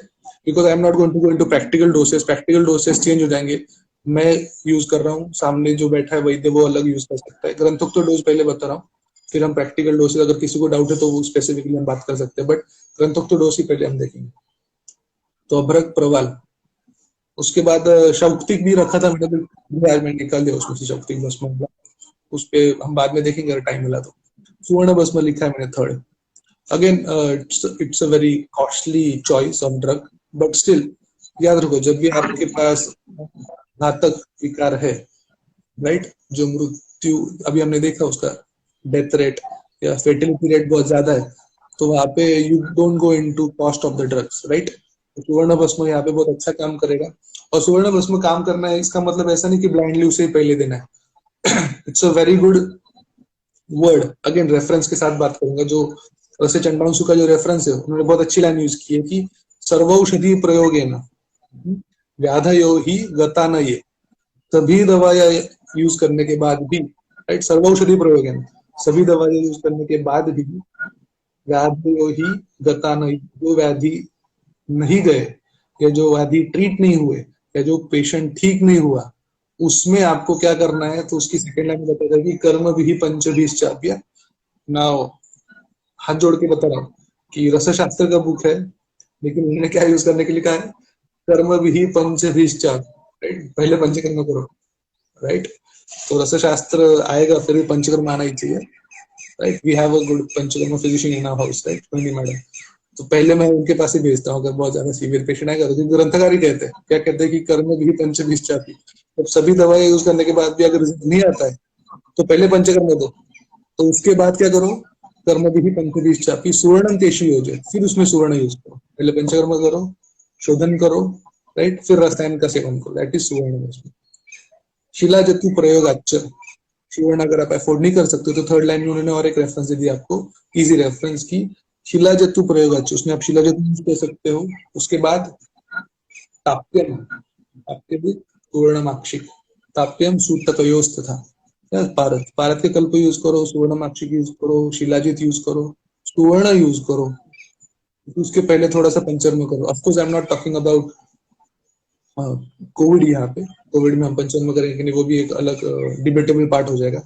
because I am not going to go into practical doses. Practical doses change हो जाएंगे। मैं यूज कर रहा हूँ, सामने जो बैठा है वैद्य वो अलग यूज कर सकता है। ग्रंथों तो डोज पहले बता रहा हूँ, फिर हम प्रैक्टिकल डोसेज, अगर किसी को डाउट है तो वो स्पेसिफिकली हम बात कर सकते हैं, बट ग्रंथों तो डोज ही पहले हम देखेंगे। तो अभ्रक प्रवाल, उसके बाद शौक्तिक भी रखा था मैंने, आज मैं निकाल दिया उसमें से शौक्तिक भस्म, उस पे हम बाद में देखेंगे अगर टाइम मिला तो। सुवर्ण भस्म लिखा है मैंने third. Again it's a very costly choice of drug, but still याद रखो, जब भी आपके पास घातक विकार है, राइट, जो मृत्यु अभी हमने देखा उसका डेथ रेट या फेटिलिटी रेट बहुत ज्यादा है, तो वहां पे you don't go into cost of the drugs, right. तो सुवर्ण भस्म यहाँ पे बहुत अच्छा काम करेगा। और सुवर्ण भस्म काम करना है इसका मतलब ऐसा नहीं कि ब्लाइंडली उसे ही पहले देना है। It's a very good word. Again reference के साथ बात करूंगा, जो वैसे चंडांशु का जो रेफरेंस है उन्होंने बहुत अच्छी लाइन यूज की है कि सर्वौषधि प्रयोगेन व्याधयो ही गता न ये। सभी दवाएं यूज करने के बाद भी, राइट, सर्वौषधि प्रयोगेन, सभी दवाएं यूज करने के बाद भी व्याधयो ही गता न ये, जो व्याधि नहीं गए या जो व्याधि ट्रीट नहीं हुए या जो पेशेंट ठीक नहीं हुआ, उसमें आपको क्या करना है। तो उसकी सेकेंड लाइन में बताया कि कर्म भी पंचभीष चाप्य। नाउ हाथ जोड़ के बता रहा हूँ कि रसशास्त्र का बुक है, लेकिन उन्होंने क्या यूज करने के लिए कहा है, कर्म भी पंचभीष चाप्य, राइट, पहले पंचकर्म करो, राइट। तो रसशास्त्र आएगा फिर भी पंचकर्म आना ही चाहिए, right. We have a good Panchakarma physician in our house, right, madam. तो पहले मैं उनके पास ही भेजता हूँ अगर बहुत ज्यादा सीवियर पेशेंट आएगा तो, क्योंकि ग्रंथकार ही कहते हैं, क्या कहते हैं कि कर्म भी पंचभीष चापी। जब सभी दवाएं यूज करने के बाद भी अगर रिजल्ट नहीं आता है तो पहले पंचकर्म दो, तो उसके बाद क्या करो, कर्म भी पंचभीष चापी सुवर्णम केशी हो जाए, फिर उसमें सुवर्ण यूज करो। पहले पंचकर्म करो, शोधन करो, राइट, फिर रसायन का सेवन करो, दैट इज सुवर्ण। शिला जतु प्रयोग सुवर्ण अगर आप अफोर्ड नहीं कर सकते तो थर्ड लाइन में उन्होंने और एक रेफरेंस दे दिया आपको, इजी रेफरेंस की, शिला जतु प्रयोग, उसमें आप शिला जतु यूज कर सकते हो। उसके बाद ताप्यम, ताप्यम सुवर्णमाक्षिक, ताप्यम सूतकयोस्त था पारत, पारत के कल्प यूज करो, सुवर्णमाक्षिक यूज करो, शिलाजित यूज करो, सुवर्ण यूज करो। उसके पहले थोड़ा सा पंचकर्म करो। Of course I am not talking about Covid, यहाँ पे कोविड में हम पंचकर्म करेंगे कि नहीं वो भी एक अलग डिबेटेबल पार्ट हो जाएगा।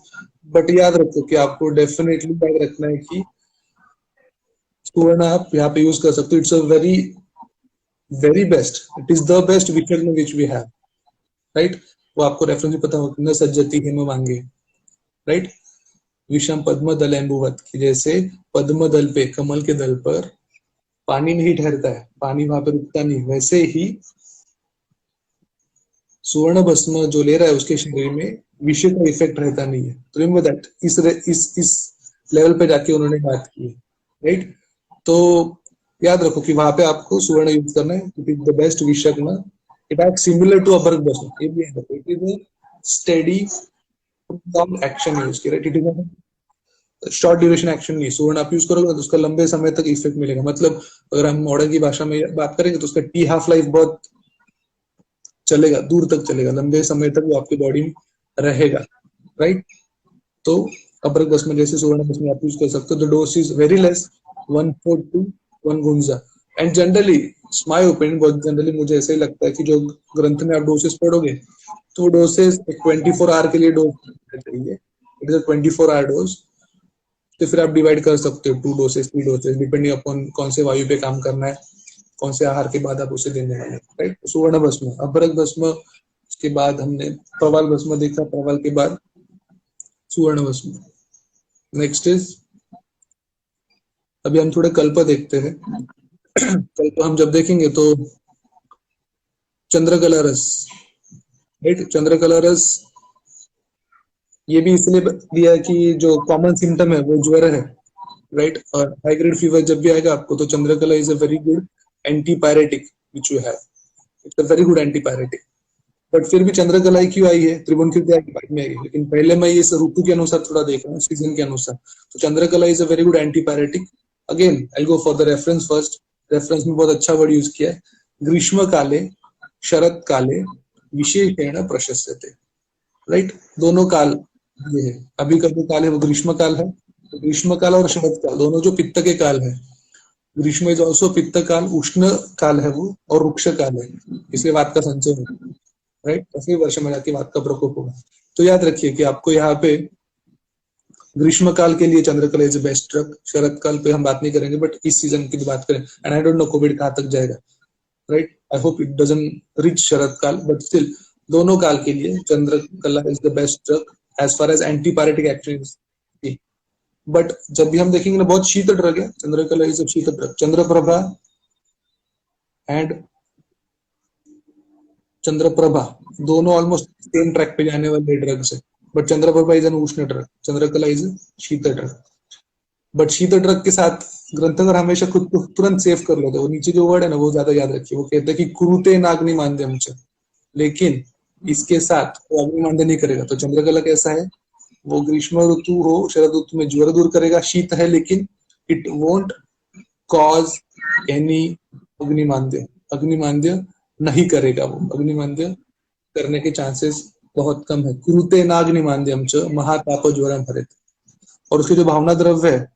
बट याद रखो कि आपको डेफिनेटली याद रखना है कि सुवर्ण आप यहाँ पे यूज कर सकते हो। It's a very very best, it is the best विचर्ण विच वी हैव, राइट। वो आपको रेफरेंस भी पता होगा, न सज्जति हेम वांगे, राइट। विषम पद्म दल एम्बुवत की, जैसे पद्म दल पे, कमल के दल पर पानी नहीं ठहरता है, पानी वहां पे रुकता नहीं, वैसे ही सुवर्ण भस्म जो ले रहा है उसके शरीर में विषय का इफेक्ट रहता नहीं है। तो रिमेंबर दैट, इस लेवल पे जाके उन्होंने बात की है, राइट। तो याद रखो कि वहां पे आपको सुवर्ण यूज करना है, it is the best vishaghna, it act similar to abhrak bhasma, ये भी याद रखो, it is a steady action use किया, right. It is short duration action नहीं, सुवर्ण आप यूज करोगे तो उसका लंबे समय तक इफेक्ट मिलेगा। मतलब अगर हम मॉडर्न की भाषा में बात करेंगे तो उसका टी हाफ लाइफ बहुत चलेगा, दूर तक चलेगा, लंबे समय तक वो आपकी बॉडी में रहेगा, राइट। तो अभ्रक भस्म जैसे सुवर्ण भस्म आप यूज कर सकते हो। The dose is very less, 1/4 to 1 Gunja. And generally my opinion, बहुत जनरली मुझे ऐसा ही लगता है कि जो ग्रंथ में आप डोसेस पढ़ोगे तो डोसेस 24 आवर के लिए डोज चाहिए, it is a 24 hour dose. तो फिर आप डिवाइड कर सकते हो 2 डोसेस 3 डोसेस डिपेंडिंग अपॉन कौन से वायु पे काम करना है, कौन से आहार के बाद आप उसे देने वाले, राइट। सुवर्ण भस्म, अभ्रक भस्म, उसके बाद हमने प्रवाल भस्म देखा, प्रवाल के बाद सुवर्ण भस्म। नेक्स्ट इज, अभी हम थोड़े कल्प देखते हैं। कल्प हम जब देखेंगे तो चंद्रकला रस, राइट, चंद्रकला रस ये भी इसलिए दिया है कि जो कॉमन सिम्टम है वो ज्वर है, राइट। और हाई ग्रेड फीवर जब भी आएगा आपको तो Chandrakala is a very good antipyretic which you have, it's a very good antipyretic. But फिर भी चंद्रकला ही क्यों आई है, त्रिभुवन कीर्ति आगे बाद में आई है, लेकिन पहले मैं इस ऋतु के अनुसार थोड़ा देख रहा हूँ, सीजन के अनुसार। तो Chandrakala is a very good antipyretic. Again I go for the reference first, reference में बहुत अच्छा वर्ड यूज किया है, ग्रीष्म काले शरद काले विशेषेण प्रशस्यते, राइट। दोनों काल ये है, अभी का जो काल है वो ग्रीष्म काल है। तो ग्रीष्म काल और शरद काल दोनों जो पित्त के काल है, ग्रीष्म इज ऑल्सो पित्त काल, उष्ण काल है वो, और रुक्ष काल है, इसलिए वात का संचय होता है, राइट। ऐसे वर्ष में जाके वात का प्रकोप होगा। तो याद रखिए कि आपको यहाँ पे ग्रीष्म काल के लिए चंद्रकला इज बेस्ट ड्रग, शरद काल पे हम बात नहीं करेंगे, बट इस सीजन की बात करें, and I don't know Covid कहाँ तक जाएगा, right. I hope it doesn't reach sharad kaal, but still दोनों काल के लिए Chandrakala is the best drug as far as antipyretic action. But जब भी हम देखेंगे ना, बहुत शीत ड्रग है चंद्रकला, इज अ शीत ड्रग। चंद्रप्रभा एंड चंद्रप्रभा दोनों ऑलमोस्ट सेम ट्रैक पे जाने वाले ड्रग्स है, बट चंद्रप्रभा इज एन उष्ण ड्रग, चंद्रकला इज शीत ड्रग। बट शीत ड्रग के साथ ग्रंथकार हमेशा खुद को तुरंत सेव कर लेते हैं। वो नीचे जो वर्ड है ना वो ज्यादा याद रखिए। वो कहते हैं कि कुरुते नाग्नि मांद्यम च, लेकिन इसके साथ वो अग्निमांद्य नहीं करेगा। तो चंद्रकला कैसा है, वो ग्रीष्म ऋतु हो शरद ऋतु में ज्वर दूर करेगा, शीत है लेकिन इट वोंट कॉज एनी अग्निमांद्य, अग्निमांद्य नहीं करेगा। वो अग्निमांद्य करने के चांसेस बहुत कम है। कुरुते नाग्निमांद्यम च महाताप ज्वरम हरेत। और उसके जो भावना द्रव्य है,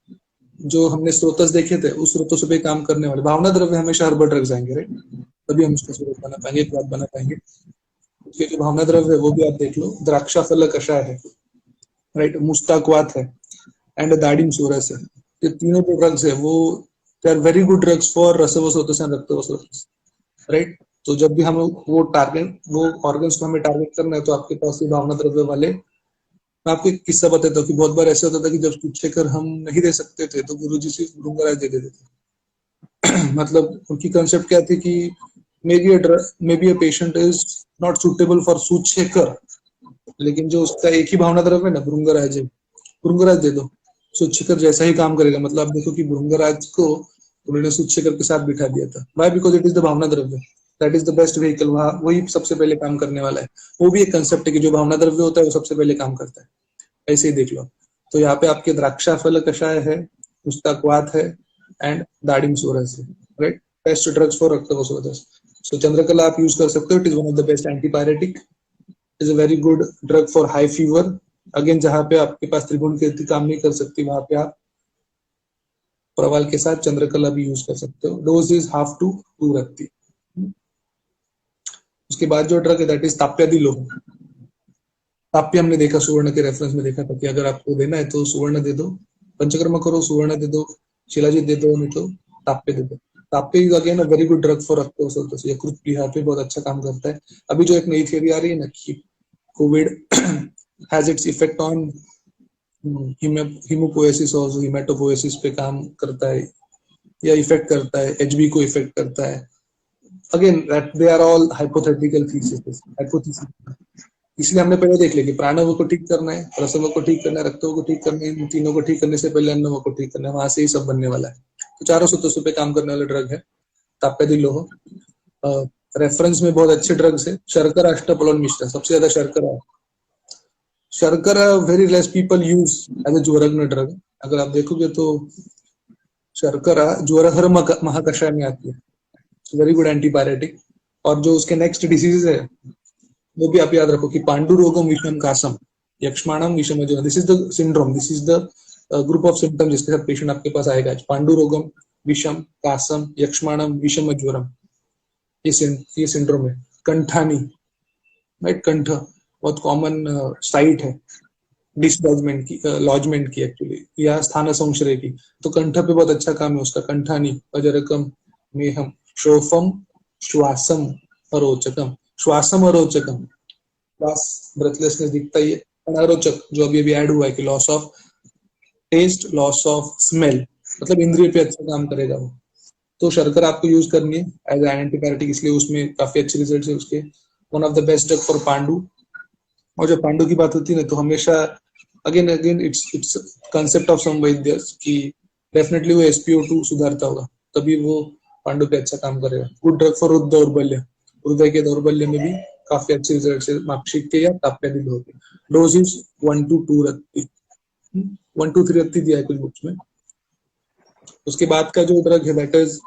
जो हमने स्रोतस देखे थे, उस स्रोतों पे काम करने वाले भावना द्रव्य हमेशा हर्बल ड्रग्स आएंगे, राइट? तभी हम उसका स्रोत बना पाएंगे, स्वाद बना पाएंगे। उसके जो भावना द्रव्य है वो भी आप देख लो। द्राक्षा फल कषाय है, राइट? मुस्ताक्वात है एंड दाडिम सोरस है। ये तीनों जो ड्रग्स है वो they are very good drugs for रसवसोतस एंड रक्तवसोतस, राइट? तो जब भी हम वो टारगेट, वो ऑर्गन्स को हमें टारगेट करना है, तो आपके पास ये भावना द्रव्य वाले, मैं आपको एक किस्सा बताता हूँ कि बहुत बार ऐसा होता था कि जब सूचेकर हम नहीं दे सकते थे तो गुरुजी से भृंगराज दे देते थे। मतलब उनकी कंसेप्ट क्या थी कि may be a patient is not suitable for सूचेकर, लेकिन जो उसका एक ही भावना द्रव्य है ना, भृंगराज है, भृंगराज दे दो, सूचेकर जैसा ही काम करेगा। मतलब आप देखो कि भृंगराज को उन्होंने सूचेकर के साथ बिठा दिया था। Why? Because it is the bhavana dravya, that is the best vehicle, वही सबसे पहले काम करने वाला है। वो भी एक कंसेप्ट है कि जो भावना द्रव्य होता है वो सबसे पहले काम करता है। ऐसे ही देख लो। तो यहाँ पे आपके द्राक्षा फल कषाय है, मुस्ताक्वात है एंड दाडिम सोरस है, राइट? बेस्ट ड्रग्स फॉर रक्तवसोतस। सो चंद्रकला आप यूज कर सकते हो। It is one of the best antipyretic, is a very good drug for high fever. Again जहां पे आपके पास त्रिगुण कीर्ति काम नहीं कर सकती, वहां पे आप प्रवाल के साथ चंद्रकला भी यूज कर सकते हो। डोज इज 1/2 to 2 रत्ती। उसके बाद जो ड्रग है दैट इज ताप्यादिलोह। ताप्य हमने देखा, सुवर्ण के रेफरेंस में देखा था कि अगर आपको देना है तो सुवर्ण दे दो, पंचकर्मा करो, सुवर्ण दे दो, शिलाजीत दे दो, नहीं तो ताप्य दे दो। Tapya is again a very good drug for रक्तवसोतस। यकृत प्लीहा पे बहुत अच्छा काम करता है। अभी जो एक नई थियरी आ रही है ना कि Covid has its effect on hemopoiesis और हीमेटोपोएसिस पे काम करता है या इफेक्ट करता है, एचबी को इफेक्ट करता है। Again that they are all hypothetical thesis, hypothesis. इसलिए हमने पहले देख लिया कि प्राणवों को ठीक करना है, रसवों को ठीक करना है, रक्तों को ठीक करना है। इन तीनों को ठीक करने से पहले अन्नवों को ठीक करना है, वहां से ही सब बनने वाला है। तो चारों सूत्रों पे काम करने वाला ड्रग है ताप्यादिलोह। रेफरेंस में बहुत अच्छे ड्रग्स है। शर्करा अष्टपलोन मिश्र, सबसे ज्यादा शर्करा है। Sharkara very less people use as a jwaraghna drug. अगर आप देखोगे तो शर्करा ज्वरहर महाकषाय में आती है, वेरी गुड एंटीपायरेटिक। और जो उसके नेक्स्ट डिसीज है वो भी आप याद रखो कि पांडुरोगम विषम कासम यक्ष्माणम विषम ज्वरम। This is the syndrome, this is the group of symptom जिसके साथ पेशेंट आपके पास आएगा। पांडुरोगम विषम कासम यक्ष्माणम विषम ज्वरम, ये सिंड्रोम है। कंठानी, राइट? कंठ बहुत कॉमन साइट है डिसलॉजमेंट की, लॉजमेंट की एक्चुअली, या स्थान संश्रय की। तो कंठ पे बहुत अच्छा काम है उसका। कंठानी अजरकम मेहम शोफम श्वासम अरोचकम। श्वासम अरोचकम, श्वास ब्रेथलेसनेस दिखता ही है। अरोचक जो अभी अभी ऐड हुआ है कि loss of taste, loss of smell, मतलब इंद्रिय पे अच्छा काम करेगा वो। तो शर्करा आपको यूज करनी है एज एंटीबायोटिक, इसलिए उसमें काफी अच्छे रिजल्ट है उसके। One of the best drug for Pandu. और जब पांडु की बात होती है ना तो हमेशा again it's concept of some वैद्यस कि डेफिनेटली वो SpO2 सुधारता होगा, तभी वो पांडु पे अच्छा काम करेगा। गुड ड्रग फॉर दौर्बल्य, हृदय के दौर्बल्य में भी काफी अच्छे रिजल्ट है मार्कशीट के या ताप्यादिलोह के। डोज इज 1 to 2 रत्ती, 1 to 3 रत्ती दिया है कुछ बुक्स में। उसके बाद का जो ड्रग है दैट इज,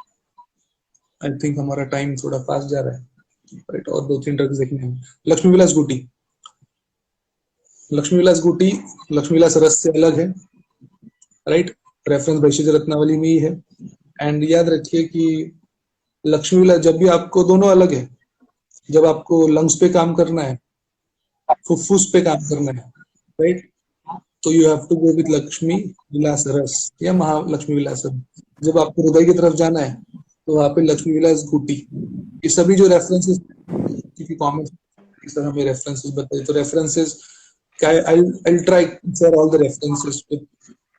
आई थिंक हमारा टाइम थोड़ा फास्ट जा रहा है, राइट? और 2-3 ड्रग्स देखने हैं। लक्ष्मी विलास गुटी। लक्ष्मी विलास गुटी लक्ष्मी विलास रस से अलग है, राइट? रेफरेंस वैशिज रत्नावली में ही है। एंड याद रखिए कि लक्ष्मी विलास जब भी आपको, दोनों अलग है। जब आपको लंग्स पे काम करना है, फुफ्फुस पे काम करना है, राइट? तो you have to go with Lakshmi Vilas Ras या महालक्ष्मी विलास रस। जब आपको हृदय की तरफ जाना है तो वहां पे लक्ष्मी विलास गुटी। ये सभी जो रेफरेंसेस की कॉमेंट इस तरह में रेफरेंसेस बताए, तो references I'll try to share all the references with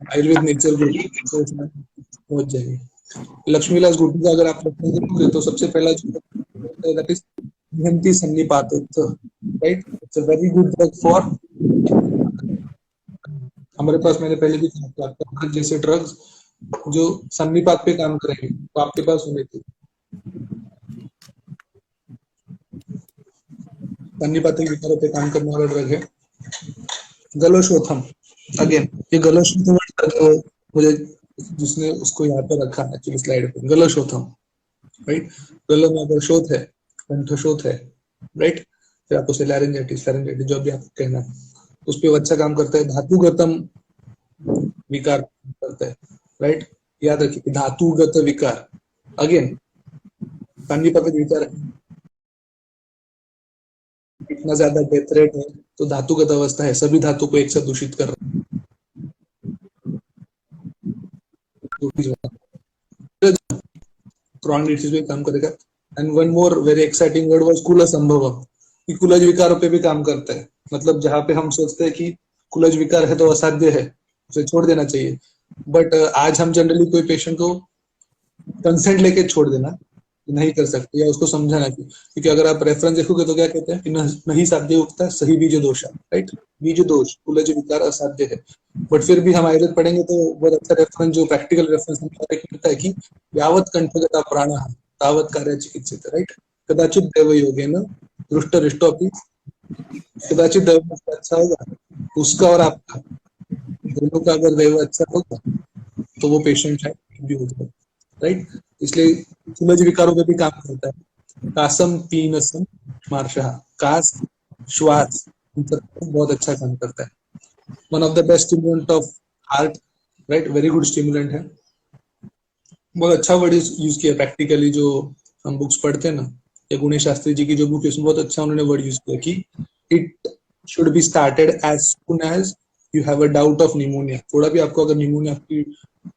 Ayurveda nature group, तो उसमें पहुंच जाएंगे। लक्ष्मी विलास गुटी का अगर आप रेफरेंस देखोगे तो सबसे पहला जो दैट इज निहंती सन्निपात, right? It's a very good drug for हमारे पास मैंने पहले भी कहा था, जैसे ड्रग्स जो सन्निपात पे काम करेंगे तो आपके पास होने चाहिए। सन्निपातिक विकारों पे काम करने वाला ड्रग है गलोशोथम। अगेन ये गलोशोथम तो मुझे जिसने उसको यहाँ पे रखा एक्चुअली स्लाइड पे, गलोशोथम, राइट। गले में अगर शोथ है, कंठशोथ है, राइट, फिर आप उसे लैरिंजाइटिस फेरेंजाइटिस जो भी आप कहना है उस पे अच्छा काम करता है। धातुगतम विकार करता है, राइट। याद रखिए धातुगत विकार, अगेन सन्निपातिक विकार इतना ज्यादा डेथ रेट है तो धातुगत अवस्था है, सभी धातु को एक साथ दूषित कर रहा है, क्रॉनिक डिसीज पे काम करेगा। And one more very exciting word was कुल संभवम, कि कुलज विकारों पे भी काम करता है। मतलब जहाँ पे हम सोचते हैं कि कुलज विकार है तो असाध्य है, उसे छोड़ देना चाहिए, बट आज हम जनरली कोई पेशेंट को कंसेंट लेके छोड़ देना नहीं कर सकते या उसको समझाना चाहिए, क्योंकि अगर आप रेफरेंस देखोगे तो क्या कहते हैं कि नहीं साध्य उगता सही बीज दोषा, राइट। बीज दोष कुलज विकार असाध्य है, बट फिर भी हम आयुर्वेद पढ़ेंगे तो बहुत अच्छा रेफरेंस जो प्रैक्टिकल रेफरेंस मिलता है कि यावत कंठगता प्राण तावत कार्य चिकित्सित, राइट। कदाचित दैव योगेन दृष्ट रिष्टोपि, कदाचित दैव अच्छा होगा उसका और आपका दोनों का अगर दैव अच्छा होगा तो वो पेशेंट शायद भी हो जाए, राइट। इसलिए सूरज विकारों पे भी काम करता है। कासम पीनसम मार्शा, कास श्वास इन सब पे बहुत अच्छा काम करता है। One of the best stimulant of heart, right, very good stimulant है। बहुत अच्छा वर्ड यूज किया प्रैक्टिकली, जो हम बुक्स पढ़ते हैं ना, या गुणेश शास्त्री जी की जो बुक है उसमें बहुत अच्छा उन्होंने वर्ड यूज किया कि it should be started as soon as you have a doubt of pneumonia. थोड़ा भी आपको अगर निमोनिया की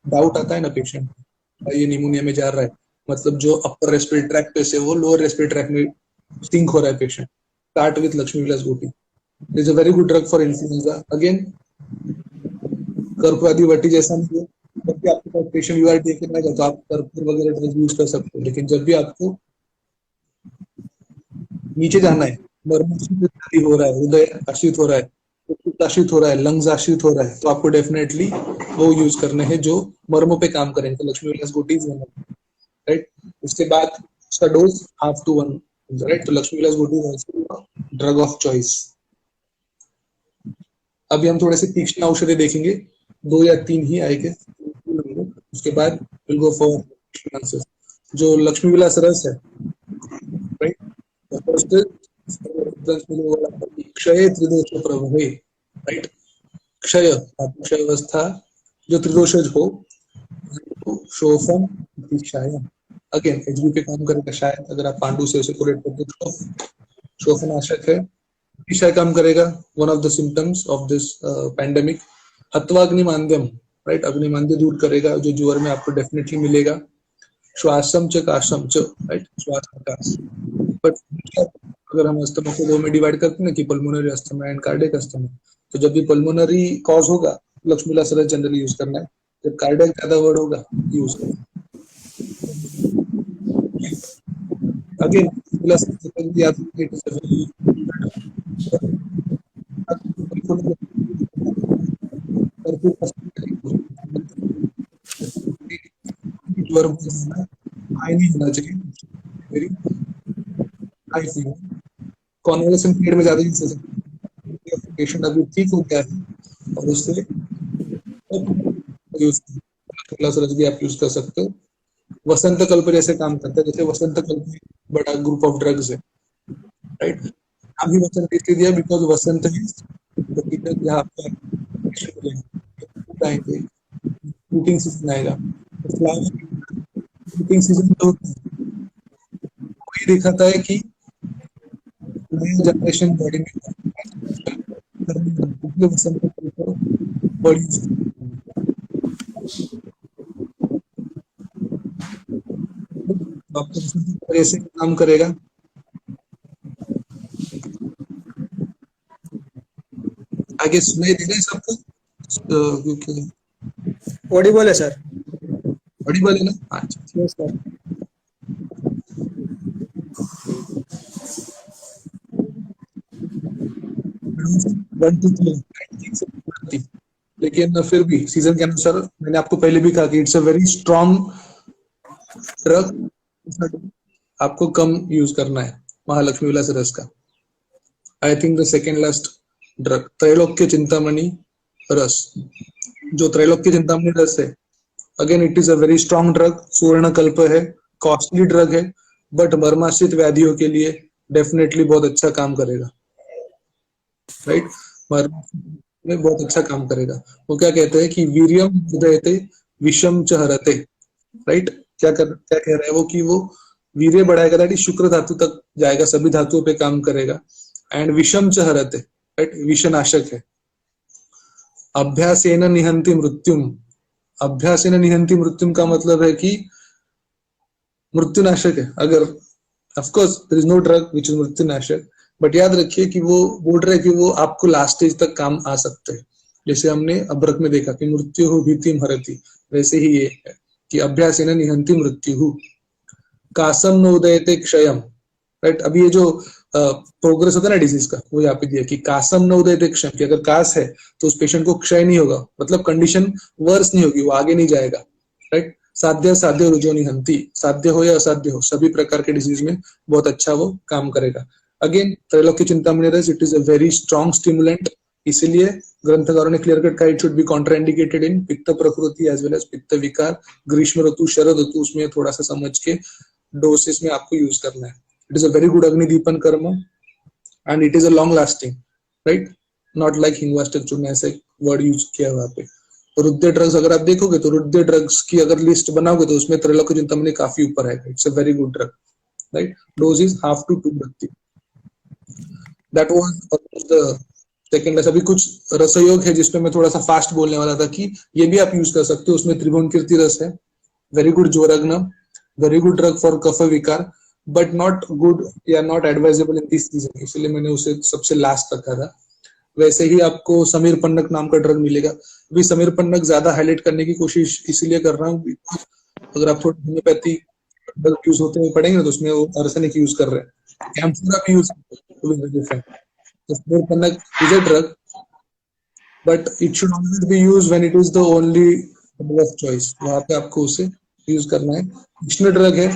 डाउट आता है ना पेशेंट, ये निमोनिया में जा रहा है, मतलब जो अपर रेस्पिरेटरी ट्रैक पे से वो लोअर रेस्पिरेटरी ट्रैक में सिंक हो रहा है patient, start with Lakshmi Vilas Goti, is a very good drug for influenza. Again Karpuradi Vati जैसा नहीं है, जब भी आपके पास पेशेंट यूआर देखे ना तो आप कर्पूर वगैरह ड्रग यूज कर सकते हो, लेकिन जब भी आपको नीचे जाना है, मर्माशय हो रहा है, हृदय आश्रित हो रहा है, आश्रित हो रहा है, लंग्स आश्रित हो रहा है, तो आपको डेफिनेटली वो यूज करने हैं जो मर्मों पे काम करेंगे। तो Lakshmi Vilas Goti is one, right. उसके बाद उसका डोज 1/2 to 1, राइट। तो Lakshmi Vilas Goti is drug of choice. अभी हम थोड़े से तीक्ष्ण औषधि देखेंगे, 2 या 3 ही आएंगे, उसके बाद विल गो फॉर जो लक्ष्मी विलास रस है, राइट। फर्स्ट क्षय त्रिदोष प्रभवे, राइट। क्षय क्षय अवस्था जो त्रिदोषज हो, शोफम दीक्षाया, अगेन एचबी पे काम करेगा शायद, अगर आप पांडु से उसे कोलेट करते तो शोफनाशक है। दीक्षाय काम करेगा, one of the symptoms of this pandemic. हत्वाग्नि मांद्यम, राइट, अग्निमांद्य दूर करेगा जो ज्वर में आपको डेफिनेटली मिलेगा। श्वासम च काशम च, राइट, श्वास प्रकाश। बट अगर हम अस्थमा को 2 में डिवाइड करते हैं ना कि pulmonary asthma and cardiac asthma, तो जब भी पल्मोनरी कॉज होगा लक्ष्मी विलास सरस जनरली यूज करना है, जब कार्डियक ज्यादा वर्ड होगा यूज करना है। अगेन प्लस ज्वर हाई नहीं होना चाहिए, very high fever, convalescent period में ज्यादा यूज हो सकता है। पेशेंट अभी ठीक हो गया है और उससे यूज भी आप यूज कर सकते हो। वसंत कल्प जैसे काम करता है, जैसे वसंत कल्प में बड़ा ग्रुप ऑफ ड्रग्स है, राइट। नाम ही वसंत इसलिए दिया बिकॉज वसंत है जहाँ पे आएंगे, फ्रूटिंग सीजन आएगा, फ्रूटिंग सीजन तो वही दिखाता है कि नई जनरेशन बॉडी में वसंत कल्प बड़ी डॉक्टर ऐसे काम करेगा। आगे सुनाई दे रहा है सबको? क्योंकि ऑडिबल है सर। बड़ी बात है ना। अच्छा, यस सर। 1 2 3 लेकिन फिर भी सीजन के अनुसार मैंने आपको पहले भी कहा कि it's a very strong drug, आपको कम यूज करना है महालक्ष्मी विलास रस का। I think the second last drug Trailokya Chintamani Ras, जो त्रैलोक्य चिंतामणि रस है, again it is a very strong drug, स्वर्ण कल्प है, कॉस्टली ड्रग है, बट मर्माश्रित व्याधियों के लिए डेफिनेटली बहुत अच्छा काम करेगा, राइट। में बहुत अच्छा काम करेगा। वो क्या कहते हैं कि वीर्यम उदयते विषम च हरते, राइट। क्या कह रहा है वो कि वो वीर्य बढ़ाएगा, दैट इज शुक्र धातु तक जाएगा, सभी धातुओं पे काम करेगा। एंड विषम च हरते, राइट, विषनाशक है। अभ्यासेन निहंति मृत्युम, अभ्यासेन निहंति मृत्युम का मतलब है कि मृत्युनाशक है। अगर of course there is no drug which is मृत्युनाशक, बट याद रखिए कि वो बोल रहे हैं कि वो आपको लास्ट स्टेज तक काम आ सकते हैं। जैसे हमने अब्रक में देखा कि मृत्यु हो भीतिम हरति, वैसे ही ये है कि अभ्यासेन निहंति मृत्यु, कासम न उदयते क्षयम, राइट। अभी ये जो प्रोग्रेस होता है ना डिजीज का, वो यहाँ पे दिया कि कासम न उदयते क्षय, कि अगर कास है तो उस पेशेंट को क्षय नहीं होगा, मतलब कंडीशन वर्स नहीं होगी, वो आगे नहीं जाएगा, राइट। साध्य साध्य रुजो निहंति, साध्य हो या असाध्य हो, सभी प्रकार के डिजीज में बहुत अच्छा वो काम करेगा। अगेन त्रैलोक्य चिंतामणि रस, it is a very strong stimulant, इसीलिए ग्रंथकारों ने क्लियर कट कहा it should B contraindicated in पित्त प्रकृति एज वेल एज पित्त विकार, ग्रीष्म ऋतु शरद ऋतु, उसमें थोड़ा सा समझ के डोसेस में आपको यूज करना है। It is a very good अग्निदीपन कर्म and it is a long lasting, right, not like Hingvashtak Churna, ऐसे वर्ड यूज किया हुआ पे। रुद्र ड्रग्स अगर आप देखोगे तो रुद्र ड्रग्स की अगर लिस्ट बनाओगे तो उसमें त्रैलोक्य चिंतामणि काफी ऊपर आएगा। It's a very good drug, right. Dose is 1/2 to 2 बत्ती। That was the second. अभी कुछ रसयोग है जिसपे मैं थोड़ा सा फास्ट बोलने वाला था कि ये भी आप यूज कर सकते हो। उसमें त्रिभुवन कीर्ति रस है, very good jwaraghna, very good drug for कफ विकार, बट नॉट गुड या not advisable in this season, इसलिए मैंने उसे सबसे लास्ट रखा था। वैसे ही आपको समीर पन्नक नाम का ड्रग मिलेगा। अभी समीर पन्नक ज्यादा हाईलाइट करने की कोशिश इसीलिए कर रहा हूँ, अगर आप थोड़ा होम्योपैथी ड्रग यूज होते हुए पढ़ेंगे तो उसमें वो आर्सेनिक यूज कर रहे हैं, कैम्फोरा भी यूज करते हैं। तो Sameer Pannag is a drug, but it should always be use when it is the only drug of choice, वहां पे आपको उसे यूज करना है। कृष्ण ड्रग है,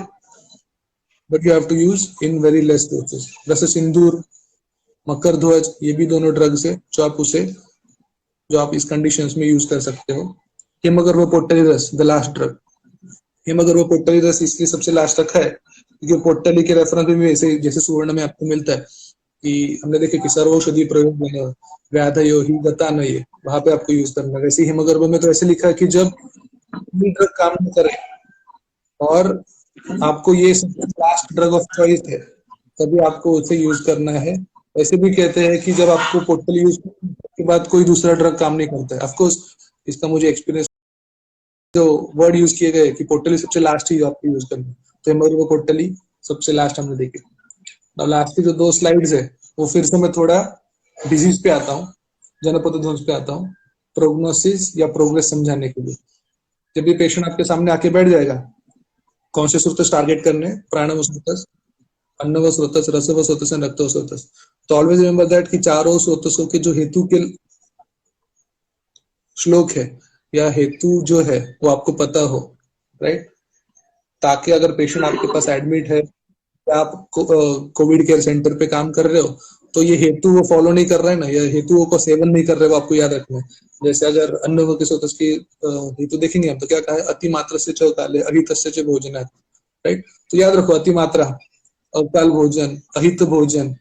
but you have to use in very less doses. जैसे सिंदूर, मकर ध्वज, ये भी दोनों ड्रग्स है जो आप इस कंडीशंस में यूज कर सकते हो। हेमगर्भपोट्टली रस, द लास्ट ड्रग। हेमगर्भपोट्टली रस इसलिए सबसे लास्ट रखा है क्योंकि पोट्टली के रेफरेंस में भी ऐसे जैसे सुवर्ण में आपको मिलता है कि हमने देखे कि सर्वौषधि प्रयोग व्याधयो ही गता न, ये वहां पे आपको यूज करना है। वैसे हेमगर्भ में तो ऐसे लिखा है कि जब ड्रग काम न करे और आपको ये सबसे लास्ट ड्रग ऑफ चॉइस है तभी आपको उसे यूज करना है। ऐसे भी कहते हैं कि जब आपको पोर्टल यूज के बाद कोई दूसरा ड्रग काम नहीं करता है। ऑफ कोर्स इसका मुझे एक्सपीरियंस, जो वर्ड यूज किए गए कि पोर्टली सबसे लास्ट ही आपको यूज करना है, तो हमारे वो पोर्टली सबसे लास्ट हमने देखे। अब लास्ट की जो 2 स्लाइड्स है वो फिर से मैं थोड़ा डिजीज पे आता हूँ, जनपद ध्वंस पे आता हूँ, प्रोग्नोसिस या प्रोग्रेस समझाने के लिए। जब भी पेशेंट आपके सामने आके बैठ जाएगा, कौन से स्रोतस टारगेट करने, प्राणव स्रोतस, अन्नव स्रोतस, रसव स्रोतस एंड रक्तव स्रोतस। तो ऑलवेज रिमेंबर दैट कि चारों स्रोतसों के जो हेतु के श्लोक है या हेतु जो है वो आपको पता हो, राइट, ताकि अगर पेशेंट आपके पास एडमिट है या आप कोविड केयर सेंटर पे काम कर रहे हो तो ये हेतु वो फॉलो नहीं कर रहे हैं ना, या हेतुओं को सेवन नहीं कर रहे, वो आपको याद रखना है। जैसे अगर अन्नव के स्रोतस की हेतु देखेंगे हम तो क्या कहा है, अति मात्र से च काले अहित च भोजनात्, राइट। तो याद रखो अति मात्रा, अकाल भोजन, अहित भोजन,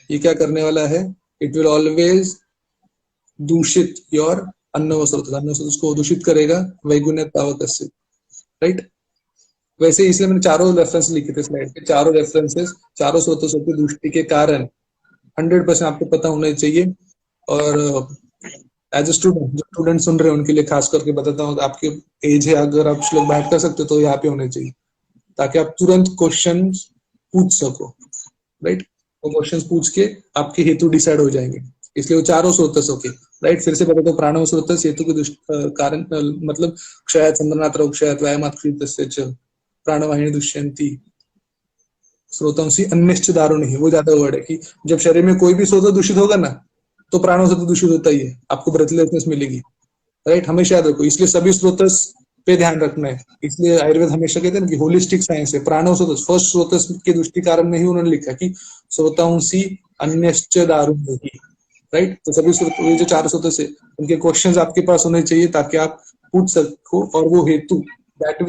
ये क्या करने वाला है, इट विल ऑलवेज दूषित योर अन्न स्रोत, अन्न स्रोत को दूषित करेगा, वैगुण्य पावक, राइट। वैसे इसलिए मैंने चारों रेफरेंस लिखे थे स्लाइड पे, चारों रेफरेंसेस चारों स्रोतों की दृष्टि के कारण 100% आपको पता होना चाहिए। और एज ए स्टूडेंट, जो स्टूडेंट सुन रहे हैं उनके लिए खास करके बताता हूँ, आपके एज है अगर आप श्लोक बैठ कर सकते हो तो यहाँ पे होने चाहिए ताकि आप तुरंत क्वेश्चन पूछ सको, राइट। वो क्वेश्चन पूछ के आपके हेतु डिसाइड हो जाएंगे, इसलिए वो चारों स्रोतसों के, राइट। फिर से बता दो, प्राणव स्रोतस हेतु के कारण मतलब क्षयात चंद्रनाथ क्षयात व्यायामात प्राणवाहिनी दुष्यंती स्रोतंसी अन्यश्च दारुणी, वो ज्यादा वर्ड है कि जब शरीर में कोई भी स्रोत दूषित होगा ना तो प्राणों से तो दूषित होता ही है, आपको ब्रेथलेसनेस मिलेगी, राइट, हमेशा याद रखो। इसलिए सभी स्रोतस पे ध्यान रखना है। इसलिए आयुर्वेद हमेशा कहते हैं कि होलिस्टिक साइंस है। प्राणो स्रोतस, फर्स्ट स्रोतस के दृष्टि कारण में ही उन्होंने लिखा कि श्रोतांसी अन्यश्च दारुण्य ही, राइट। तो सभी ये जो 4 स्रोतस है उनके क्वेश्चंस आपके पास होने चाहिए ताकि आप पूछ सको, और वो हेतु दैट